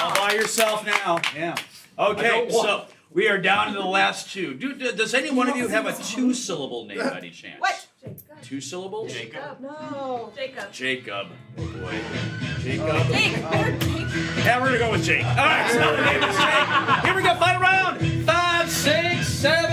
All by yourself now. Yeah. Okay, so we are down to the last 2. Does any one of you have a 2-syllable name by any chance? What? 2 syllables? Jacob. No. Jacob. Oh boy. Jacob. Jake. Yeah, we're gonna go with Jake. All right, so the name is Jake. Here we go. Final round. 5, 6, 7,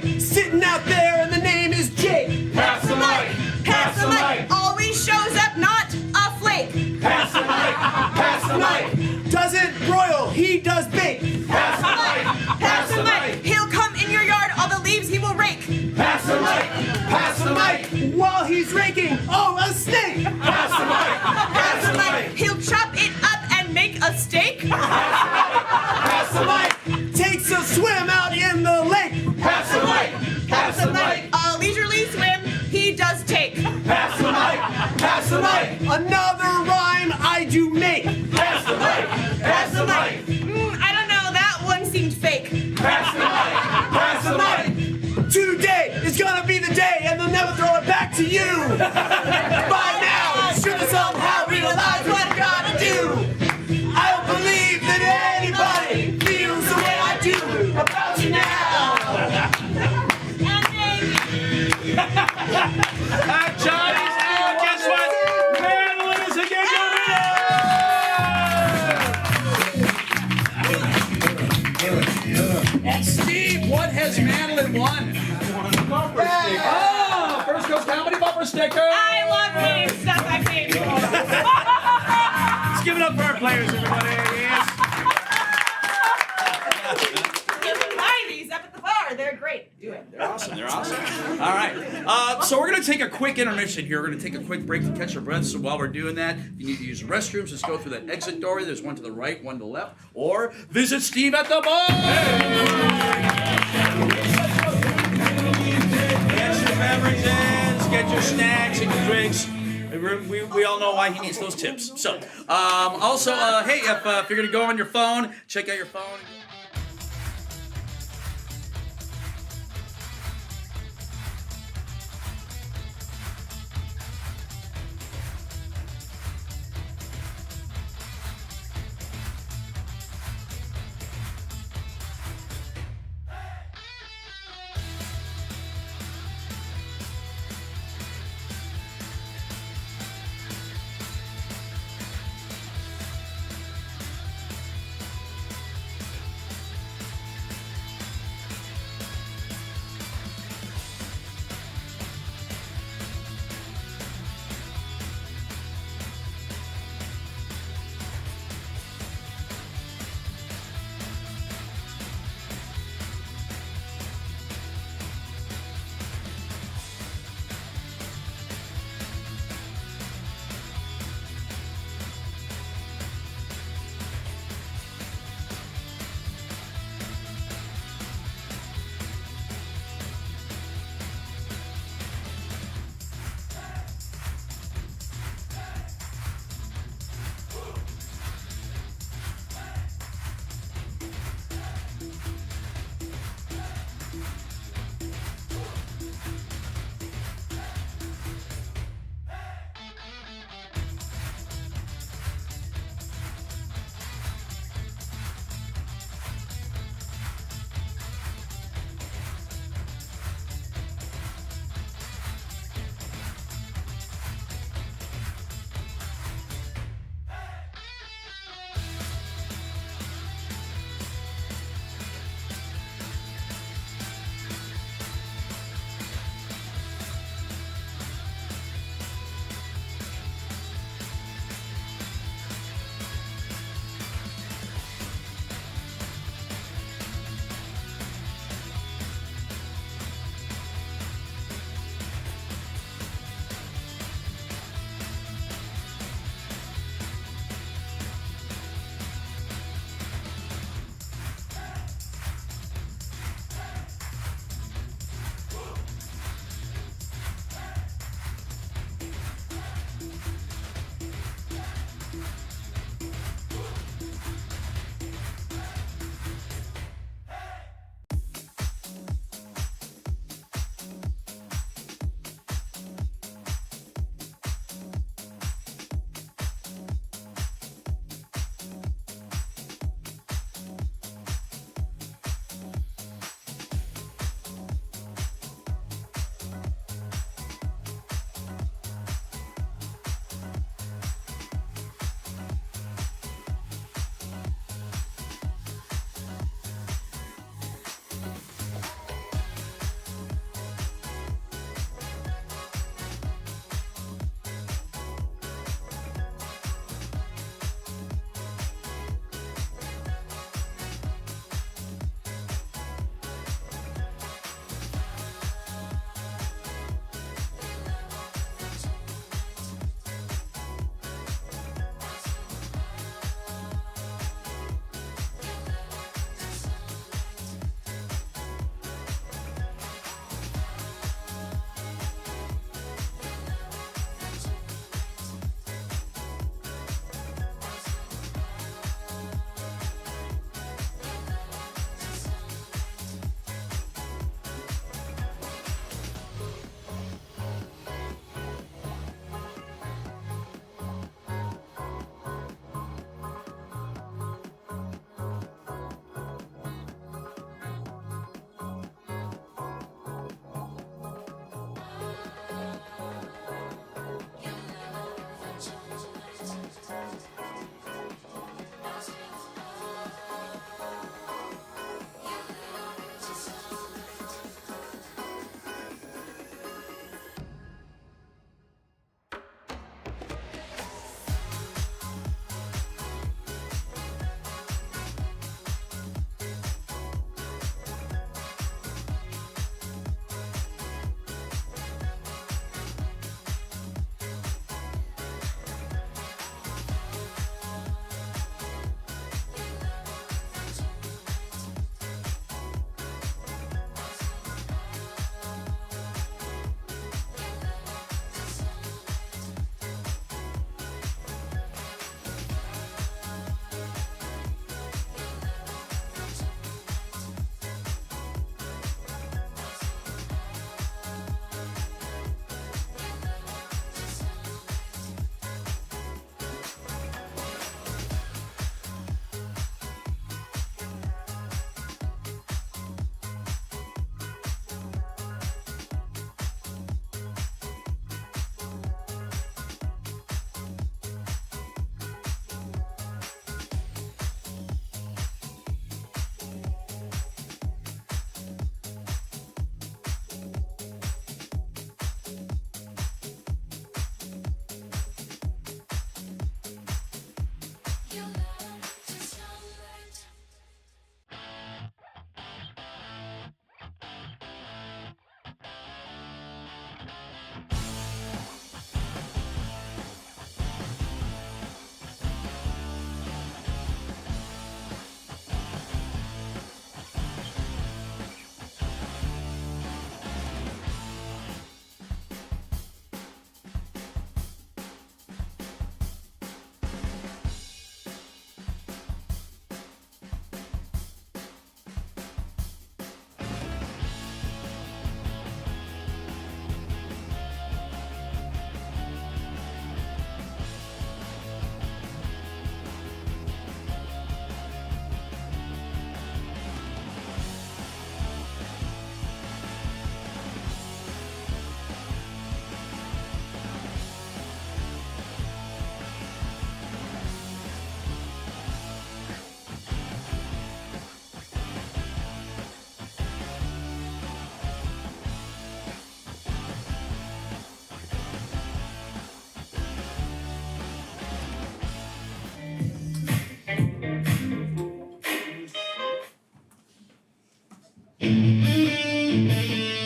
8. Sitting out there, and the name is Jake. Pass the mic. Pass the mic. Always shows up, not a flake. Pass the mic. Pass the mic. Doesn't broil, he does bake. Pass the mic. Pass the mic. He'll come in your yard, all the leaves he will rake. Pass the mic. Pass the mic. While he's raking, oh, a snake. Pass the mic. Pass the mic. He'll chop it up and make a steak. Pass the mic. Takes a swim out in the lake. Pass the mic. Pass the mic. A leisurely swim he does take. Pass the mic. Pass the mic. Another rhyme I do make. Pass the mic. Pass the mic. I don't know, that one seemed fake. Pass the mic. Pass the mic. Today is gonna be the day, and they'll never throw it back to you. By now, should have somehow realized what I gotta do. I don't believe that anybody feels the way I do about you now. Johnny's out. Guess what? Madeline is again the winner. And Steve, what has Madeline won? Oh, First Coast Comedy Bumper Sticker. I love reading stuff I can't do. Let's give it up for our players, everybody. Yes. You can buy these up at the bar. They're great. Do it. awesome. They're awesome. All right. So we're going to take a quick intermission here. We're going to take a quick break to catch our breath. So while we're doing that, if you need to use the restrooms, just go through that exit door. There's one to the right, one to the left. Or visit Steve at the bar. Get your beverages, get your snacks and your drinks. We all know why he needs those tips. So, also, hey, if you're going to go on your phone, check out your phone.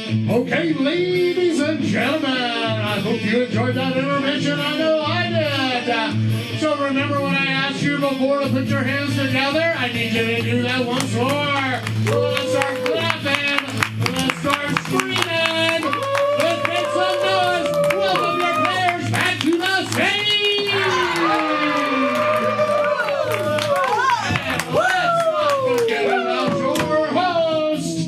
Okay, ladies and gentlemen, I hope you enjoyed that intermission. I know I did. So remember when I asked you before to put your hands together? I need you to do that once more. Let's start clapping. Let's start screaming. Let's make some noise. Welcome your players back to the stage. And let's not forget about your host,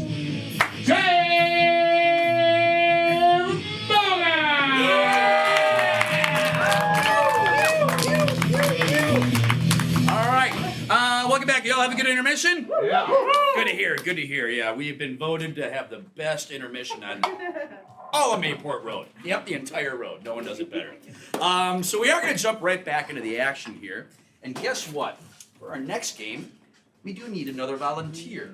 welcome back. Y'all have a good intermission? Yeah. Good to hear. Good to hear. Yeah, we have been voted to have the best intermission on all of Mayport Road. Yep, the entire road. No one does it better. So we are going to jump right back into the action here. And guess what? For our next game, we do need another volunteer.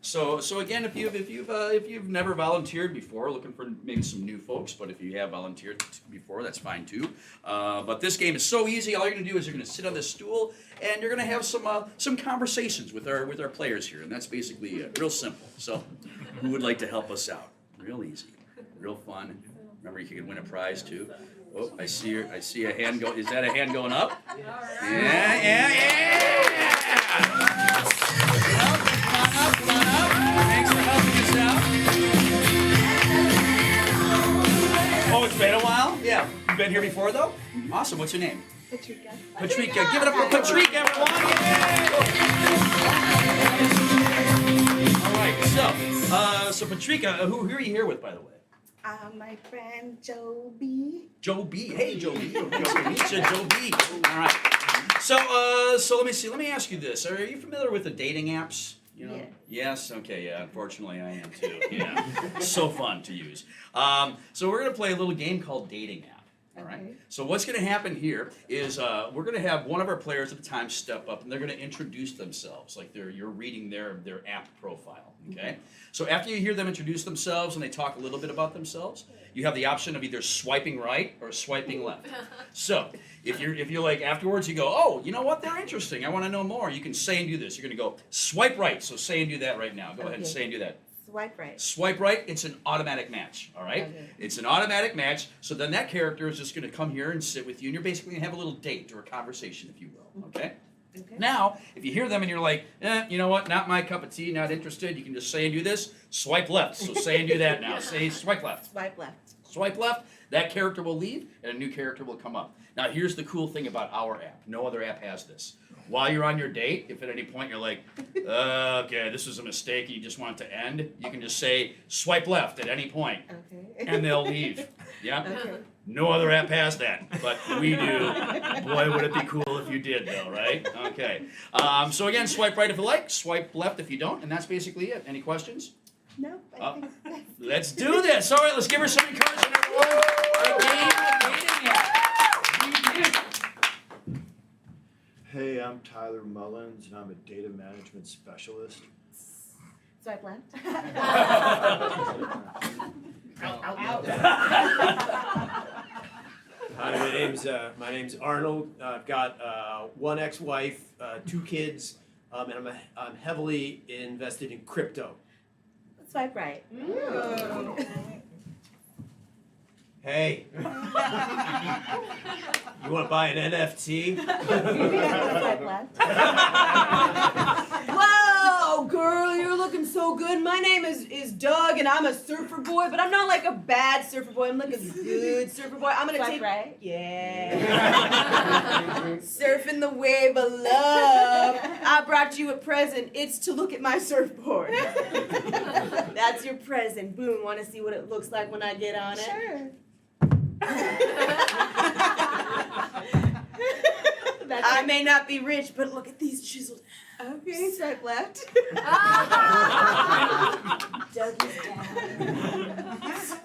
So again, if you've never volunteered before, looking for maybe some new folks, but if you have volunteered before, that's fine too. But this game is so easy. All you're gonna do is you're gonna sit on this stool and you're gonna have some conversations with our players here, and that's basically it. Real simple. So, who would like to help us out? Real easy, real fun. Remember, you can win a prize too. Oh, I see a hand go. Is that a hand going up? Yeah. Come on up. Thanks for helping us out. Oh, it's been a while? Yeah. You've been here before, though? Awesome. What's your name? Patrika. Patrika. Give it up for Patrika, everyone. All right. So Patrika, who are you here with, by the way? My friend Joe B. Joe B. Hey, Joe B. Joe B. All right. So let me see. Let me ask you this. Are you familiar with the dating apps? You know? Yeah. Yes. Okay. Yeah. Unfortunately, I am too. Yeah. So fun to use. So we're gonna play a little game called Dating App. All right. Okay. So what's gonna happen here is we're gonna have one of our players at a time step up, and they're gonna introduce themselves, like you're reading their app profile. Okay. So after you hear them introduce themselves and they talk a little bit about themselves, you have the option of either swiping right or swiping left. So if you're like afterwards you go, oh, you know what, they're interesting, I want to know more, you can say and do this. You're gonna go swipe right. So say and do that right now. Go ahead and say and do that. Swipe right. Swipe right, it's an automatic match, all right? Okay. It's an automatic match, so then that character is just going to come here and sit with you, and you're basically going to have a little date or a conversation, if you will, okay? Okay. Now, if you hear them and you're like, you know what, not my cup of tea, not interested, you can just say and do this, swipe left. So say and do that now. Say swipe left. Swipe left. Swipe left, that character will leave, and a new character will come up. Now, here's the cool thing about our app. No other app has this. While you're on your date, if at any point you're like, okay, this was a mistake, you just want it to end, you can just say, swipe left at any point, Okay. and they'll leave. Yeah? Okay. No other app has that, but we do. Boy, would it be cool if you did, though, right? Okay. So again, swipe right if you like, swipe left if you don't, and that's basically it. Any questions? No, I think that's Let's do this. All right, let's give her some encouragement, everyone. The game of dating app. Hey, I'm Tyler Mullins, and I'm a data management specialist. swipe left. Hi, my name's Arnold. I've got one ex-wife, 2 kids, and I'm heavily invested in crypto. Swipe right. Hey, you want to buy an NFT? Swipe left. Whoa, girl, you're looking so good. My name is Doug, and I'm a surfer boy, but I'm not like a bad surfer boy. I'm like a good surfer boy. I'm gonna Swipe take right. Yeah. Surfing the wave of love. I brought you a present. It's to look at my surfboard. That's your present. Boom. Want to see what it looks like when I get on it? Sure. I may not be rich, but look at these chiseled. Okay, swipe left. Doug is down.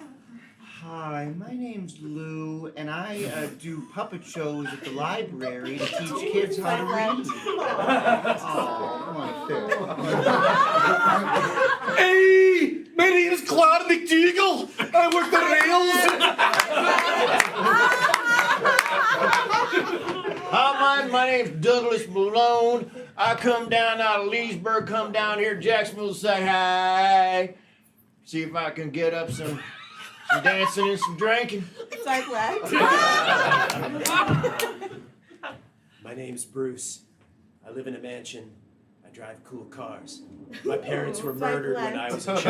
Hi, my name's Lou, and I do puppet shows at the library to teach kids how to read. Hey, my name is Claude McDougall. I work the Hi, my name's Douglas Malone. I come down out of Leesburg, come down here to Jacksonville to say hi. See if I can get up some dancing and some drinking. Swipe left. My name's Bruce. I live in a mansion. I drive cool cars. My parents were murdered when I was a child.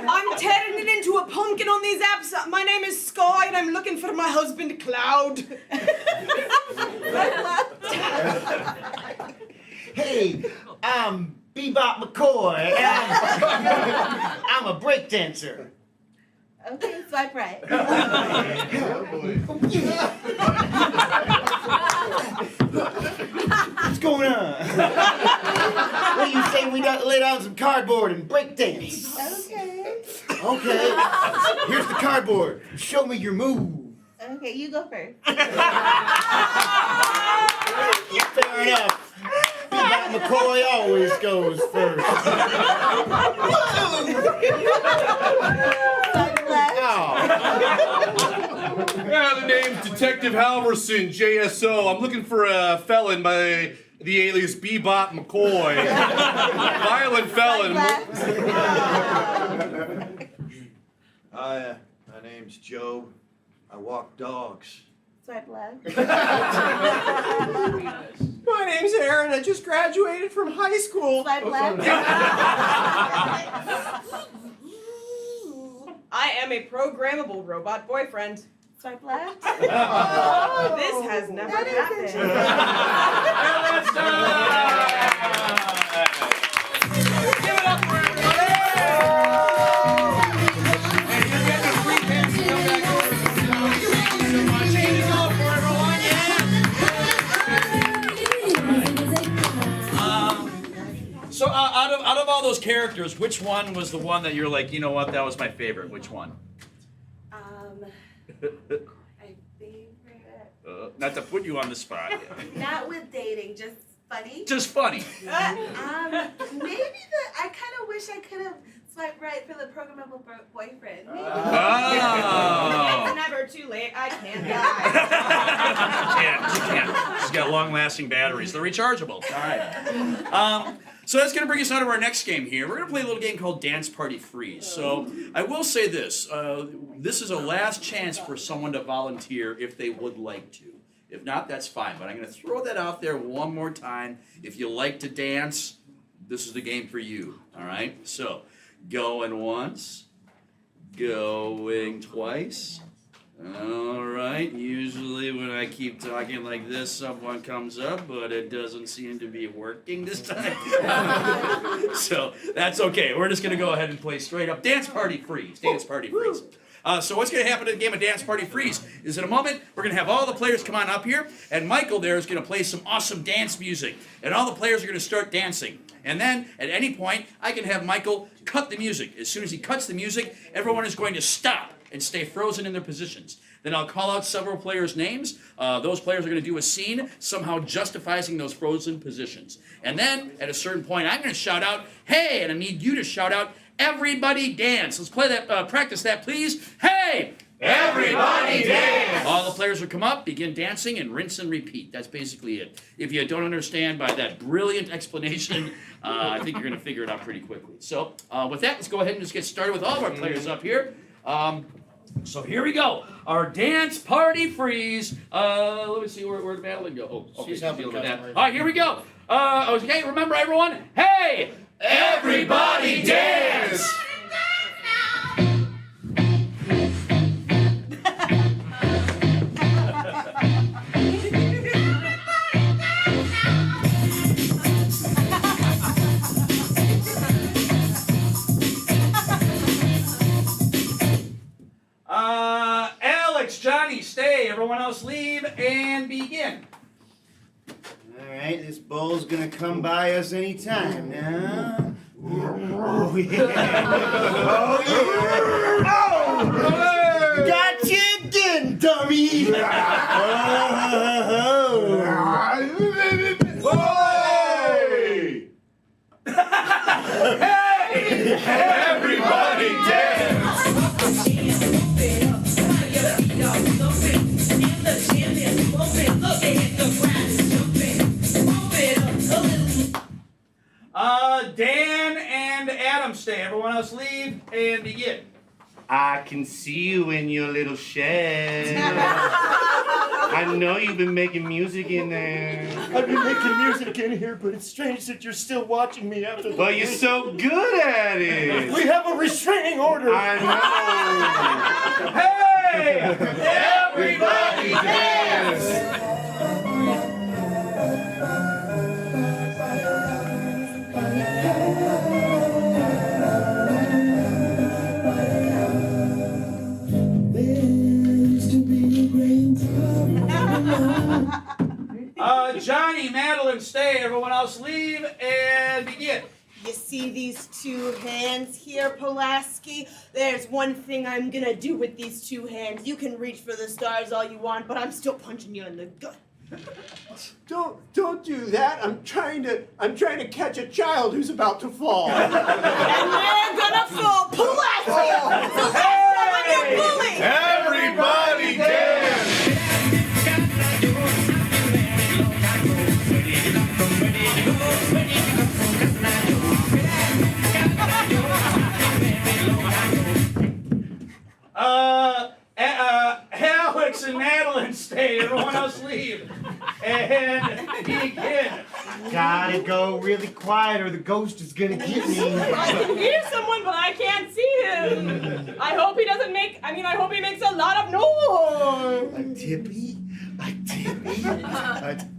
I'm tearing it into a pumpkin on these apps. My name is Sky, and I'm looking for my husband, Cloud. Swipe left. Hey, I'm Bebop McCoy. And I'm a breakdancer. Okay, swipe right. What's going on? What do you say we lay down some cardboard and break dance? Okay. Okay. Here's the cardboard. Show me your move. Okay, you go first. Fair enough. Bebop McCoy always goes first. Yeah, the name's Detective Halverson, JSO. I'm looking for a felon by the alias Bebop McCoy. Violent felon. Hi, my name's Joe. I walk dogs. Swipe left. My name's Aaron. I just graduated from high school. Swipe left. I am a programmable robot boyfriend. Swipe left. This has never happened. Give it up for everybody! Hey, you get the free pants to come back over. Thank you so much. Here you go for everyone, yeah? So out of all those characters, which one was the one that you're like, you know what, that was my favorite? Which one? My favorite. Not to put you on the spot. Not with dating, just funny. Just funny. Maybe I kind of wish I could have swiped right for the programmable boyfriend. Maybe. Oh. It's never too late. I can't die. You can't. She's got long-lasting batteries. They're rechargeable. All right. So that's going to bring us on to our next game here. We're going to play a little game called Dance Party Freeze. So I will say this. This is a last chance for someone to volunteer if they would like to. If not, that's fine. But I'm going to throw that out there one more time. If you like to dance, this is the game for you. All right? So going once, going twice. All right, usually when I keep talking like this, someone comes up, but it doesn't seem to be working this time. So that's okay. We're just going to go ahead and play straight up Dance Party Freeze. Dance Party Freeze. So what's going to happen in the game of Dance Party Freeze is in a moment, we're going to have all the players come on up here, and Michael there is going to play some awesome dance music, and all the players are going to start dancing. And then, at any point, I can have Michael cut the music. As soon as he cuts the music, everyone is going to stop and stay frozen in their positions. Then I'll call out several players' names. Those players are going to do a scene, somehow justifying those frozen positions. And then, at a certain point, I'm going to shout out, hey, and I need you to shout out, everybody dance. Let's play that, practice that, please. Hey! Everybody dance! All the players will come up, begin dancing, and rinse and repeat. That's basically it. If you don't understand by that brilliant explanation, I think you're going to figure it out pretty quickly. So, with that, let's go ahead and just get started with all of our players up here. So here we go. Our Dance Party Freeze. Let me see, where did Madeline go? Oh, okay, she's dealing with that. All right, here we go. Okay, remember everyone? Hey! Everybody dance! Alex, Johnny, stay. Everyone else leave and begin. Alright, this bull's gonna come by us anytime now. Oh, yeah. Oh! Got you again, dummy! Hey! Everybody dance! Dan and Adam, stay. Everyone else leave and begin. I can see you in your little shed. I know you've been making music in there. I've been making music in here, but it's strange that you're still watching me after the But you're so good at it. We have a restraining order. I know. Hey! Everybody dance! Johnny, Madeline, stay. Everyone else leave and begin. You see these two hands here, Pulaski? There's one thing I'm gonna do with these two hands. You can reach for the stars all you want, but I'm still punching you in the gut. Don't do that. I'm trying to catch a child who's about to fall. And they're gonna fall, Pulaski! So last time on your bully! Everybody dance! Alex and Madeline stay. Everyone else leave. And begin. Gotta go really quiet or the ghost is gonna get me. I can hear someone, but I can't see him. I hope he doesn't make, I hope he makes a lot of noise. A tippy?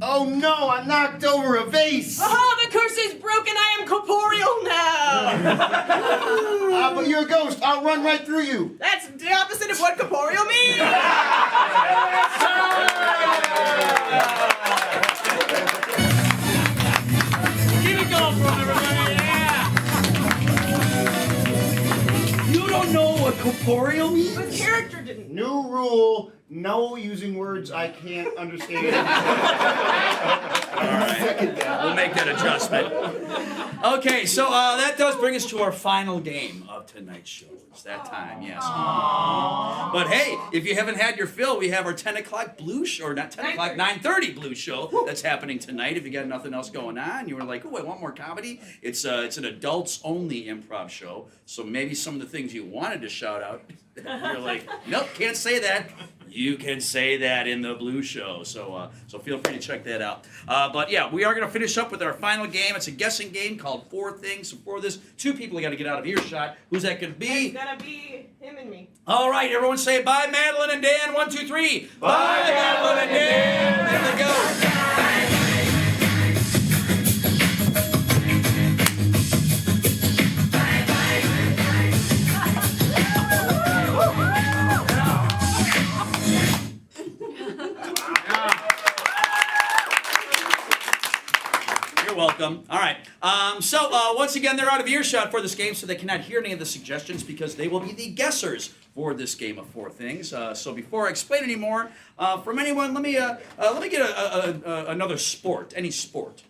Oh no, I knocked over a vase! Oh, the curse is broken. I am corporeal now. But you're a ghost. I'll run right through you. That's the opposite of what corporeal means. Keep it going for everybody. Yeah. You don't know what corporeal means? The character didn't. New rule, no using words I can't understand. All right. We'll make that adjustment. Okay, so that does bring us to our final game of tonight's show. It's that time, yes. Aww. But hey, if you haven't had your fill, we have our 10 o'clock blue show, or not 10 o'clock, 9:30 blue show that's happening tonight. If you got nothing else going on, you were like, oh, I want more comedy. It's an adults-only improv show, so maybe some of the things you wanted to shout out, you're like, nope, can't say that. You can say that in the blue show, so feel free to check that out. But yeah, we are going to finish up with our final game. It's a guessing game called Four Things. So for this, two people got to get out of earshot. Who's that going to be? It's gonna be him and me. All right, everyone say bye, Madeline and Dan. 1, 2, 3. Bye, Madeline and Dan. There they go. Welcome. All right. So once again, they're out of earshot for this game, so they cannot hear any of the suggestions because they will be the guessers for this game of Four Things. So before I explain any more, from anyone, let me get another sport. Any sport.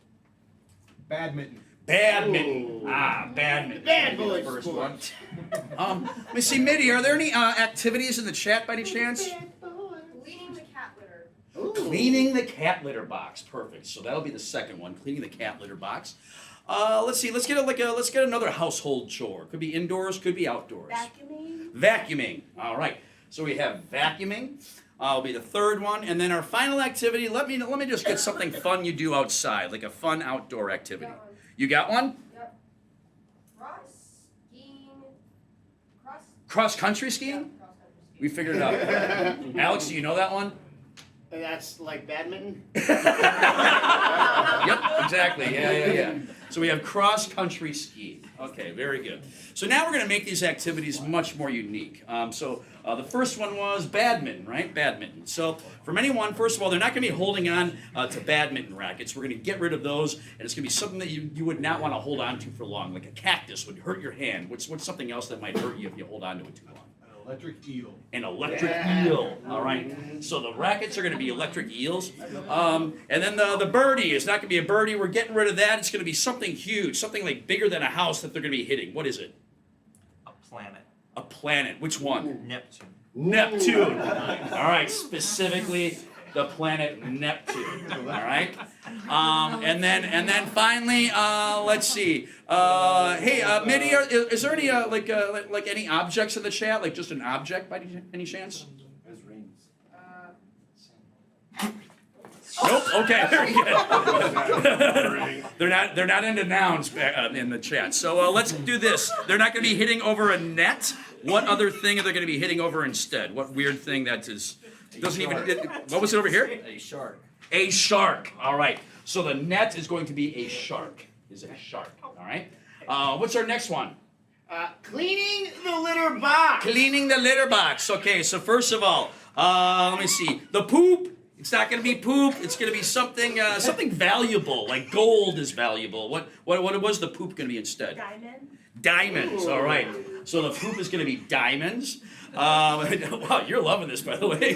Badminton. Badminton. Badminton. Bad boy First sport. one. Let me see, Mitty. Are there any activities in the chat by any chance? Cleaning the cat litter. Cleaning the cat litter box. Perfect. So that'll be the second one. Cleaning the cat litter box. Let's see. Let's get another household chore. Could be indoors. Could be outdoors. Vacuuming. Vacuuming. All right. So we have vacuuming. Will be the third one, and then our final activity. Let me just get something fun you do outside, like a fun outdoor activity. You got one? Yep. Skiing. Cross country skiing? We figured it out. Alex, do you know that one? That's like badminton? Yep, exactly. Yeah. So we have cross-country skiing. Okay, very good. So now we're going to make these activities much more unique. The first one was badminton, right? Badminton. So from anyone, first of all, they're not going to be holding on to badminton rackets. We're going to get rid of those, and it's going to be something that you would not want to hold on to for long. Like a cactus would hurt your hand. What's something else that might hurt you if you hold on to it too long? Electric eel. An electric eel. All right. So the rackets are going to be electric eels. And then the birdie is not going to be a birdie. We're getting rid of that. It's going to be something huge, something like bigger than a house that they're going to be hitting. What is it? A planet. A planet. Which one? Neptune. Neptune. All right. Specifically the planet Neptune. All right. And then finally, let's see. Hey, Mitty, is there any like any objects in the chat? Like just an object by any chance? Nope. Okay. Very good. they're not into nouns in the chat. So let's do this. They're not going to be hitting over a net. What other thing are they going to be hitting over instead? What weird thing that is doesn't even? What was it over here? A shark. A shark. All right. So the net is going to be a shark. Is a shark. All right. What's our next one? Cleaning the litter box. Cleaning the litter box. Okay. So first of all, let me see. The poop. It's not going to be poop. It's going to be something something valuable. Like gold is valuable. What was the poop going to be instead? Diamonds. All right. So the poop is going to be diamonds. Wow, you're loving this, by the way.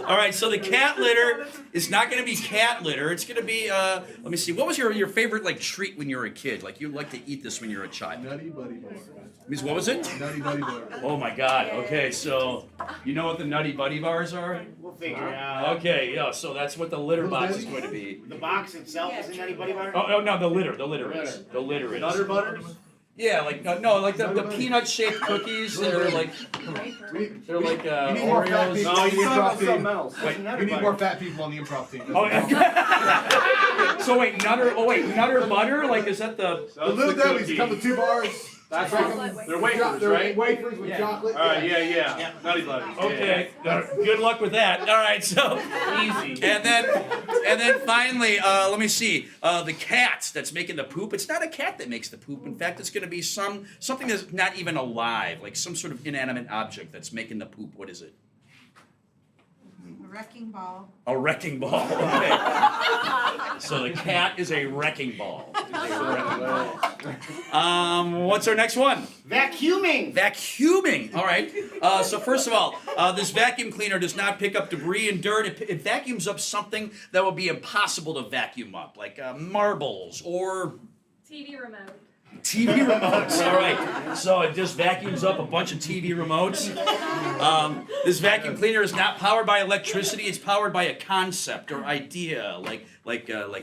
All right, so the cat litter is not going to be cat litter. It's going to be, let me see, what was your favorite like treat when you were a kid? Like you liked to eat this when you were a child? Nutty Buddy Bars. Means what was it? Nutty Buddy Bars. Oh my God. Okay, so you know what the Nutty Buddy Bars are? We'll figure it out. Okay, yeah. So that's what the litter box is going to be. The box itself is a Nutty Buddy bar? Oh no, the litter is. The litter is. Nutter Butters? Yeah, like no, like the peanut shaped cookies. They're like Oreos. No, you need something else. Wait, you need more fat people on the improv team. Oh, yeah. So wait, Nutter Butter? Like is that the Little Debbie's come with 2 bars. That's They're wafers, right? Wafers with chocolate. All right, yeah. Nutty Buddies. Okay, good luck with that. All right, so Easy. and then finally, let me see. The cat that's making the poop. It's not a cat that makes the poop. In fact, it's going to be something that's not even alive, like some sort of inanimate object that's making the poop. What is it? A wrecking ball. A wrecking ball. Okay. So the cat is a wrecking ball. What's our next one? Vacuuming. Vacuuming. All right. So first of all, this vacuum cleaner does not pick up debris and dirt. It vacuums up something that would be impossible to vacuum up, like marbles or TV remote. TV remotes. All right. So it just vacuums up a bunch of TV remotes. This vacuum cleaner is not powered by electricity. It's powered by a concept or idea, like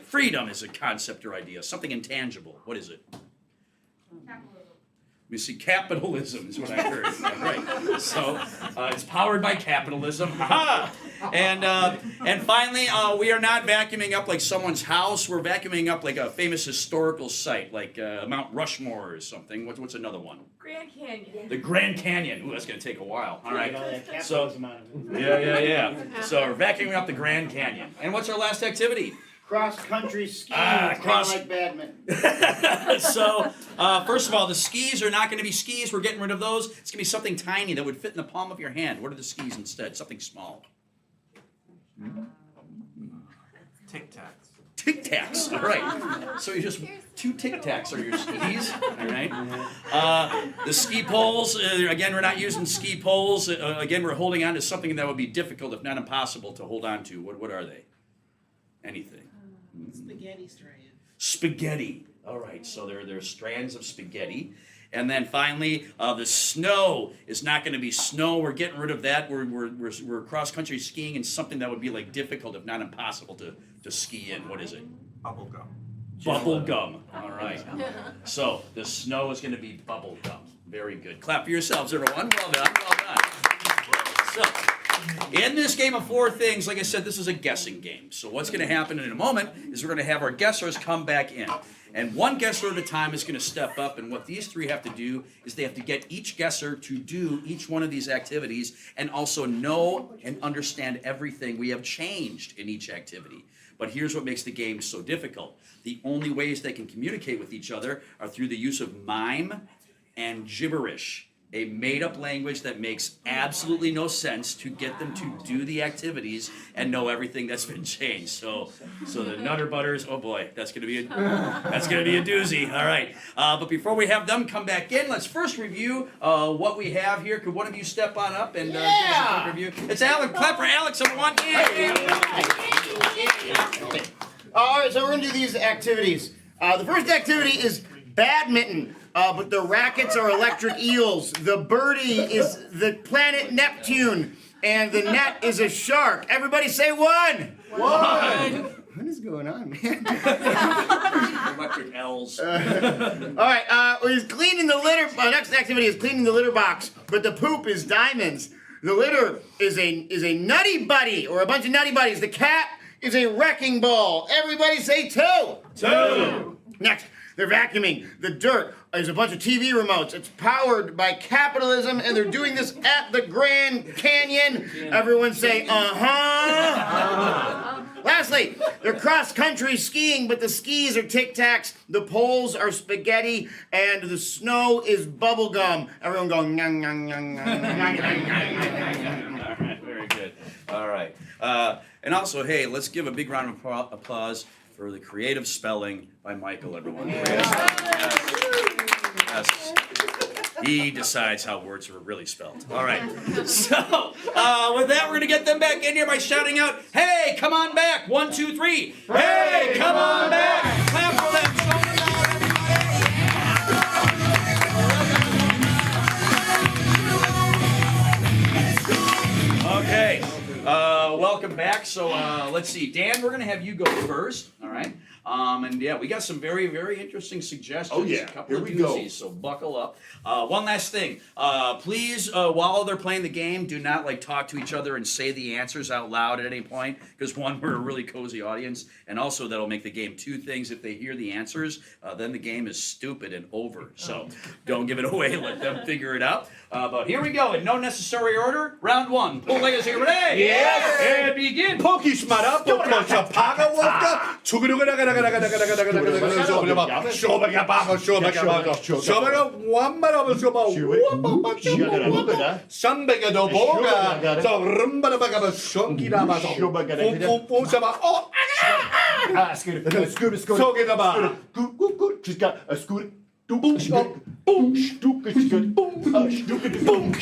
freedom is a concept or idea, something intangible. What is it? You see, capitalism is what I heard. Right. So it's powered by capitalism. And finally, we are not vacuuming up like someone's house. We're vacuuming up like a famous historical site, like Mount Rushmore or something. What's another one? Grand Canyon. The Grand Canyon. Ooh, that's going to take a while. All right. So, Yeah. So we're vacuuming up the Grand Canyon. And what's our last activity? cross-country skiing, like badminton. So, first of all, the skis are not going to be skis. We're getting rid of those. It's going to be something tiny that would fit in the palm of your hand. What are the skis instead? Something small. Tic Tacs. Tic Tacs. All right. So you just 2 Tic Tacs are your skis. All right. The ski poles. Again, we're not using ski poles. Again, we're holding on to something that would be difficult, if not impossible, to hold on to. What are they? Anything. Spaghetti strand. Spaghetti. All right. So they're strands of spaghetti. And then finally, the snow is not going to be snow. We're getting rid of that. We're cross-country skiing in something that would be like difficult, if not impossible, to ski in. What is it? Bubble gum. Bubble gum. All right. So the snow is going to be bubble gum. Very good. Clap for yourselves, everyone. Well done. Well done. So, in this game of 4 things, like I said, this is a guessing game. So what's going to happen in a moment is we're going to have our guessers come back in. And one guesser at a time is going to step up, and what these 3 have to do is they have to get each guesser to do each one of these activities and also know and understand everything we have changed in each activity. But here's what makes the game so difficult. The only ways they can communicate with each other are through the use of mime and gibberish, a made-up language that makes absolutely no sense to get them to do the activities and know everything that's been changed. So the Nutter Butters, oh boy, that's gonna be a doozy. All right, but before we have them come back in, let's first review what we have here. Could one of you step on up and give us a quick review? It's Alex. Clap for Alex, everyone. All right, so we're gonna do these activities. The first activity is badminton. But the rackets are electric eels. The birdie is the planet Neptune. and the net is a shark. Everybody say one. One. What is going on, man? Electric L's. All right, he's cleaning the litter. Next activity is cleaning the litter box, but the poop is diamonds. The litter is a nutty buddy, or a bunch of nutty buddies. The cat is a wrecking ball. Everybody say two. Two. Next, they're vacuuming. The dirt is a bunch of TV remotes. It's powered by capitalism, and they're doing this at the Grand Canyon. Everyone say, uh-huh. Lastly, they're cross-country skiing, but the skis are Tic Tacs, the poles are spaghetti, and the snow is bubble gum. Everyone go, nyang, nyang, nyang, nyang, nyang, nyang, nyang. All right, very good. All right. And also, hey, let's give a big round of applause for the creative spelling by Michael, everyone. Yes. He decides how words are really spelled. All right. So, with that, we're going to get them back in here by shouting out, hey, come on back. 1, 2, 3. Hey, come on back. Clap for them. Show them out, everybody. Okay. Welcome back. So, let's see. Dan, we're going to have you go first. All right. And yeah, we got some very, very interesting suggestions. Oh, yeah. A couple Here of we go. doozies, so buckle up. One last thing. Please, while they're playing the game, do not talk to each other and say the answers out loud at any point, because one, we're a really cozy audience, and also that'll make the game two things. If they hear the answers, then the game is stupid and over. So don't give it away. Let them figure it out. But here we go, in no necessary order. Round one. Pull legs here, ready? Yes. And begin. 포기시마라 포커셔 파가워가 쇼바가 쇼바가 완마라고 쇼바 삼백에 더 보가 저 름바라바가 쇼기라마 뽕뽕뽕 쇼바 속에다가 Good. She's got a scooter. Boom, boom, stupid, good. Stupid, boom,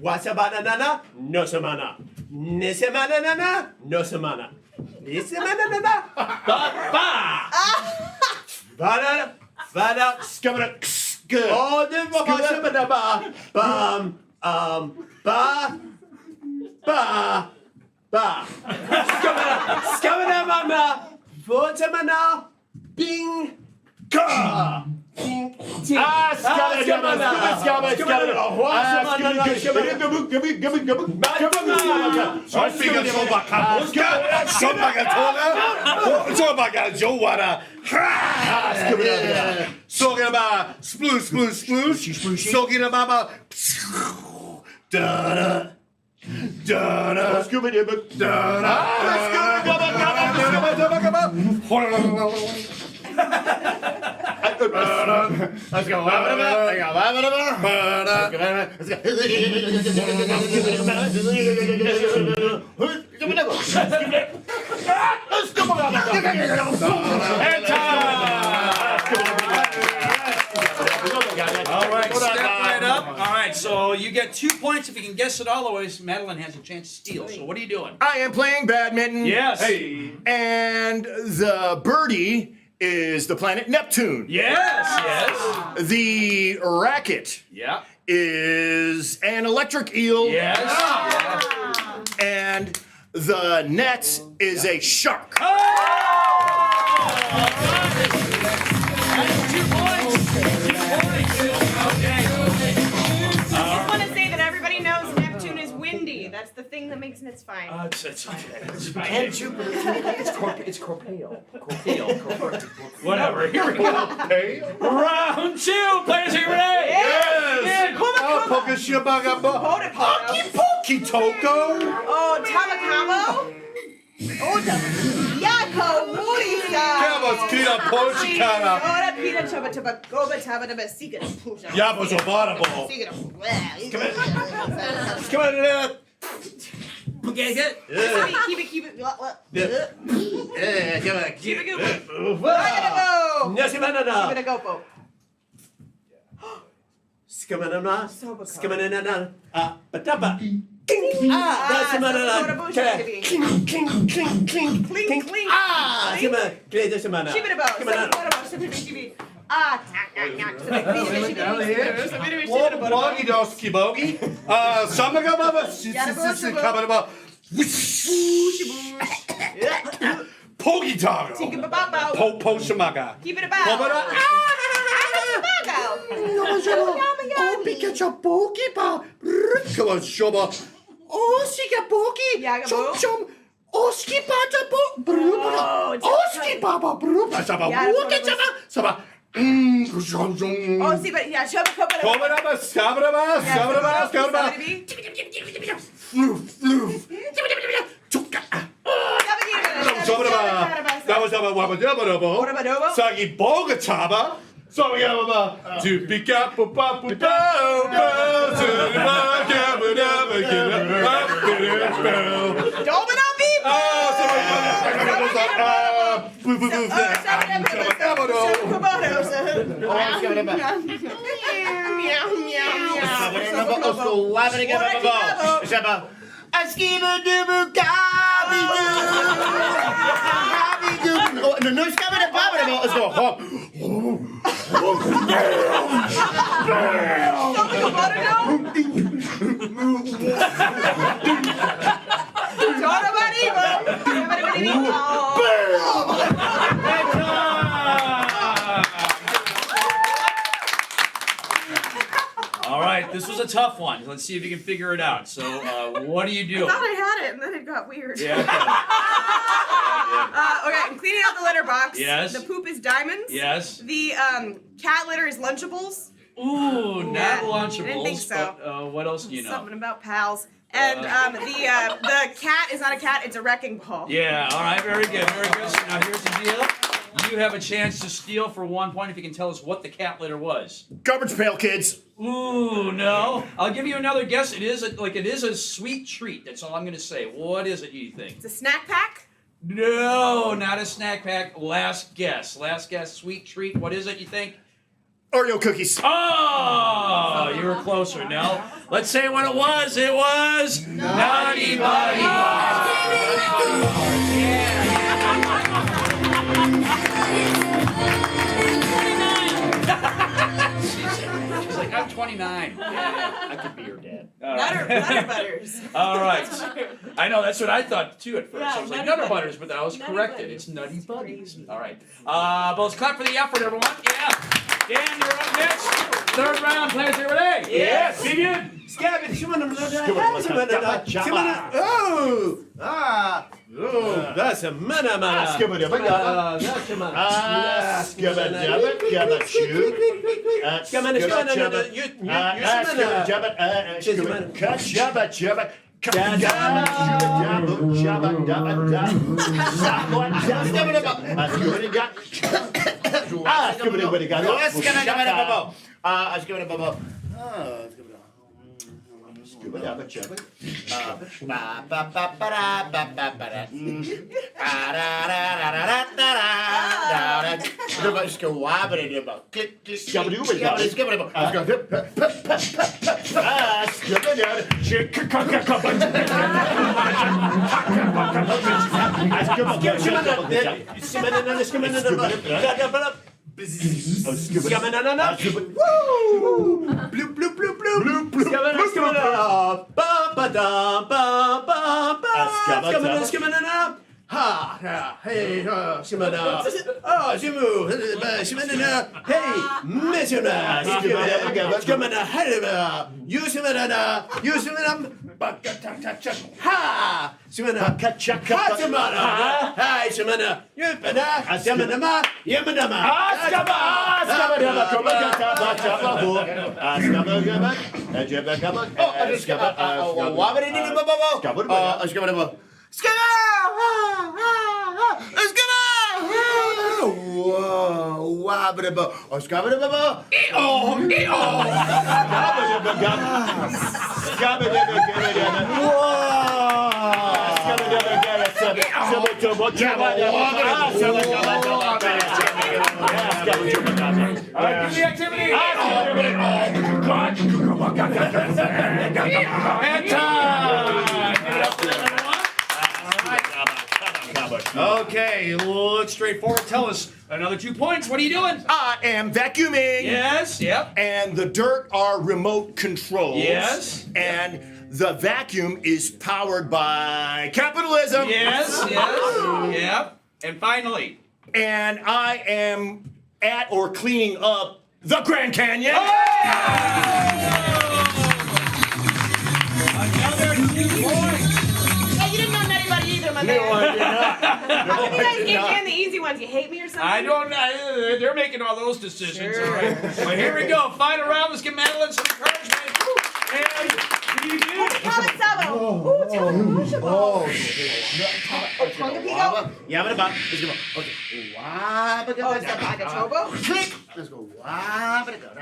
Wasabanana, no samana. Nisemanana, no samana. Nisemanana, ba. Vada, Scabba, good. oh, the Wasabanaba, ba. Scabana, mama, Votamana, bing, ka. Let's go. All right, step right up. All right, so you get 2 points if you can guess it all. Otherwise, Madeline has a chance to steal. So what are you doing? I am playing badminton. Yes. Hey. And the birdie is the planet Neptune. Yes. The racket Yeah. is an electric eel. Yes. And the net is a shark. That's 2 points. 2 points. Okay. I just want to say that everybody knows Neptune is windy. That's the thing that makes it fine. It's okay. And Jupiter, it's Corpeo. Whatever. Here we go. Round 2. Players, are you ready? Yes! Oh, Pokeshibaga. Poki Toko. Oh, Tamakamo. Oh, Yako, Murisa. Cabas, Kina, Pochikana. Ora, Pina, Chaba, Chaba, Goba, Taba, Taba, Sika, Pusha. Yabos Obarabo. Come on, Nana. Okay, good. Keep it. Yeah, come on. Keep it go. Yes, Keep it a go, po. Skimanana. Sobaka. Skimanana. Batapa. That's a manana. Cling, cling, cling, cling, Cling, cling. Skima. Great, there's a mana. Keep it about. Ah, Boggy doski bogey. Samagababa. Kababa. Pogi Tago. Po Shamaga. Keep it about. Oh, Pikachu Poki Pa. Come on, Shoba. Oh, Sika Poki. Chum Chum. Oski Pata Po. Oski Papa. Brupa Saba. Wuka Saba. Oh, see, but yeah, show me Kobaraba, Sabraba, Sabraba, Sabraba. That was about Wabadabo. Sagi Bogataba. So we have about to pick up a pop with All right, this was a tough one. Let's see if you can figure it out. So, what do you do? I thought I had it, and then it got weird. Yeah. Okay, I'm cleaning out the litter box. Yes. The poop is diamonds. Yes. The cat litter is Lunchables. Ooh, not Yeah, Lunchables. I didn't think so. But, what else do you know? Something about pals. And the cat is not a cat; it's a wrecking ball. Yeah. All right. Very good. Very good. So now here's the deal. You have a chance to steal for 1 point if you can tell us what the cat litter was. Garbage pail, kids. Ooh, no. I'll give you another guess. It is a sweet treat. That's all I'm going to say. What is it, you think? It's a snack pack. No, not a snack pack. Last guess. Last guess. Sweet treat. What is it, you think? Oreo cookies. Oh, you were closer. No. Let's say what it was. It was Naughty Buddy Bars. She's like, I'm 29. I could be your dad. Nutter butters. All right. I know, that's what I thought too at first. Yeah, I was like, Nutter Nutter Butters, but I was Nutty corrected. Buddies. It's Nutty Buddies. All right. But let's clap for the effort, everyone. Yeah. Dan, you're up next. Third round, players, are you ready? Yes. Begin. Oh, that's a mana. That's a mana. Ha! Shimana. Hatamana. Hi, Shimana. Yupana. Yamanama. Yamanama. Okay, look straightforward. Tell us another 2 points. What are you doing? I am vacuuming. Yes, yep. And the dirt are remote controls. Yes. And the vacuum is powered by capitalism. Yes, yes, yep. And finally. And I am at or cleaning up the Grand Canyon. Another 2 points. Hey, you didn't know anybody either, my man. No, I did not. How come you guys gave Dan the easy ones? You hate me or something? I don't know. They're making all those decisions. Sure. All right. Well, here we go. Final round. Let's give Madeline some encouragement. And you do. Click. Let's go.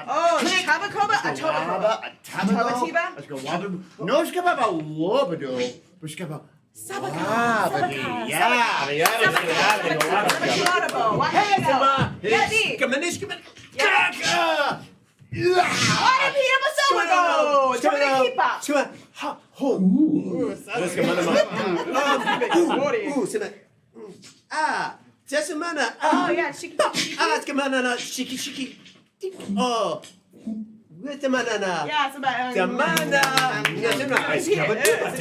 Oh, Tabacoba, a Toba. Tabatiba? Let's go. No, it's about Wobado. It's about Sabaka. yeah. Oh, yeah, shiki. Oh. Yeah, it's about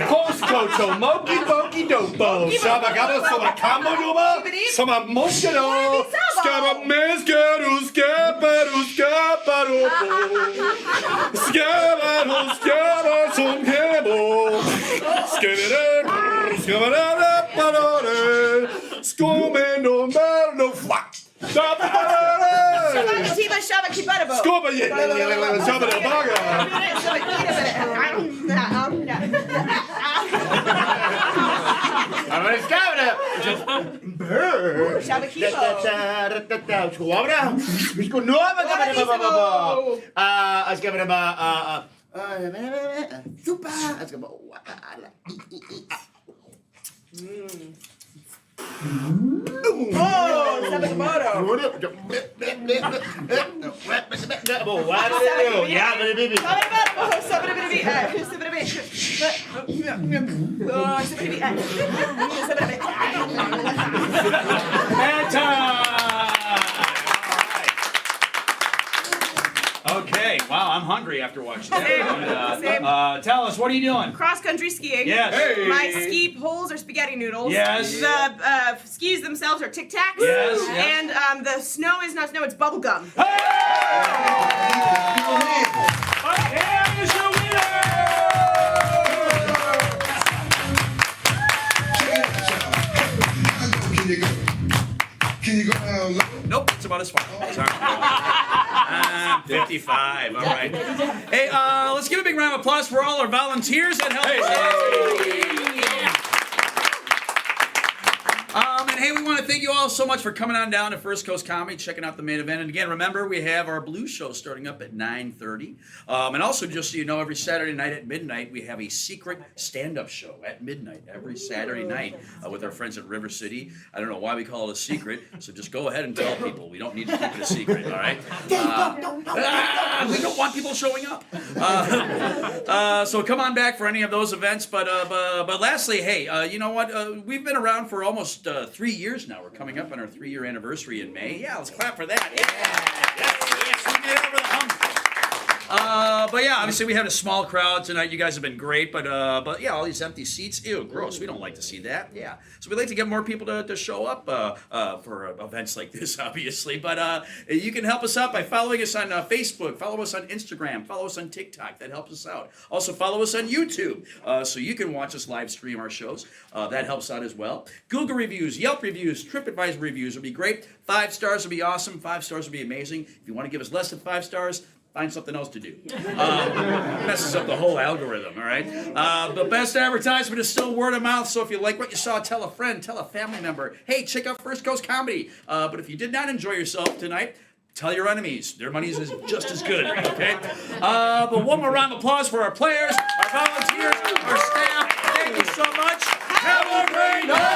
Costco, moki boki dopo, shabagaba, samacamo doba, samamoshado, scabamescaru, scabaru, scabaropo, scabaru, scaba, some hebo, scabere, scabarada, parore, scomendo, merno, fuck. Sabatiba, Shabakibadabo. Scoba, Shabadabaga. Okay, wow, I'm hungry after watching that. Tell us, what are you doing? Cross-country skiing. Yes. Hey. My ski poles are spaghetti noodles. Yes. The skis themselves are Tic Tacs. Yes. And the snow is not snow, it's bubble gum. Hey! And is your winner! Can you go down low? Nope, it's about as far. Sorry. 55. All right. Hey, let's give a big round of applause for all our volunteers that helped us. And hey, we want to thank you all so much for coming on down to First Coast Comedy, checking out the main event. And again, remember, we have our blues show starting up at 9:30. And also, just so you know, every Saturday night at midnight, we have a secret stand-up show at midnight every Saturday night with our friends at River City. I don't know why we call it a secret, so just go ahead and tell people. We don't need to keep it a secret, all right? We don't want people showing up. So come on back for any of those events. But lastly, hey, you know what? We've been around for almost 3 years now. We're coming up on our 3-year anniversary in May. Yeah, let's clap for that. Yeah. Yes, we made it over the hump. But yeah, obviously we had a small crowd tonight. You guys have been great, but yeah, all these empty seats, ew, gross. We don't like to see that. Yeah, so we'd like to get more people to show up for events like this, obviously. But you can help us out by following us on Facebook, follow us on Instagram, follow us on TikTok. That helps us out. Also follow us on YouTube, so you can watch us live stream our shows. That helps out as well. Google reviews, Yelp reviews, TripAdvisor reviews would be great. 5 stars would be awesome. 5 stars would be amazing. If you want to give us less than 5 stars, find something else to do. Messes up the whole algorithm, all right? The best advertisement is still word of mouth, so if you like what you saw, tell a friend, tell a family member. Hey, check out First Coast Comedy. But if you did not enjoy yourself tonight, tell your enemies. Their money is just as good, okay? But one more round of applause for our players, our volunteers, our staff. Thank you so much. Have a great night!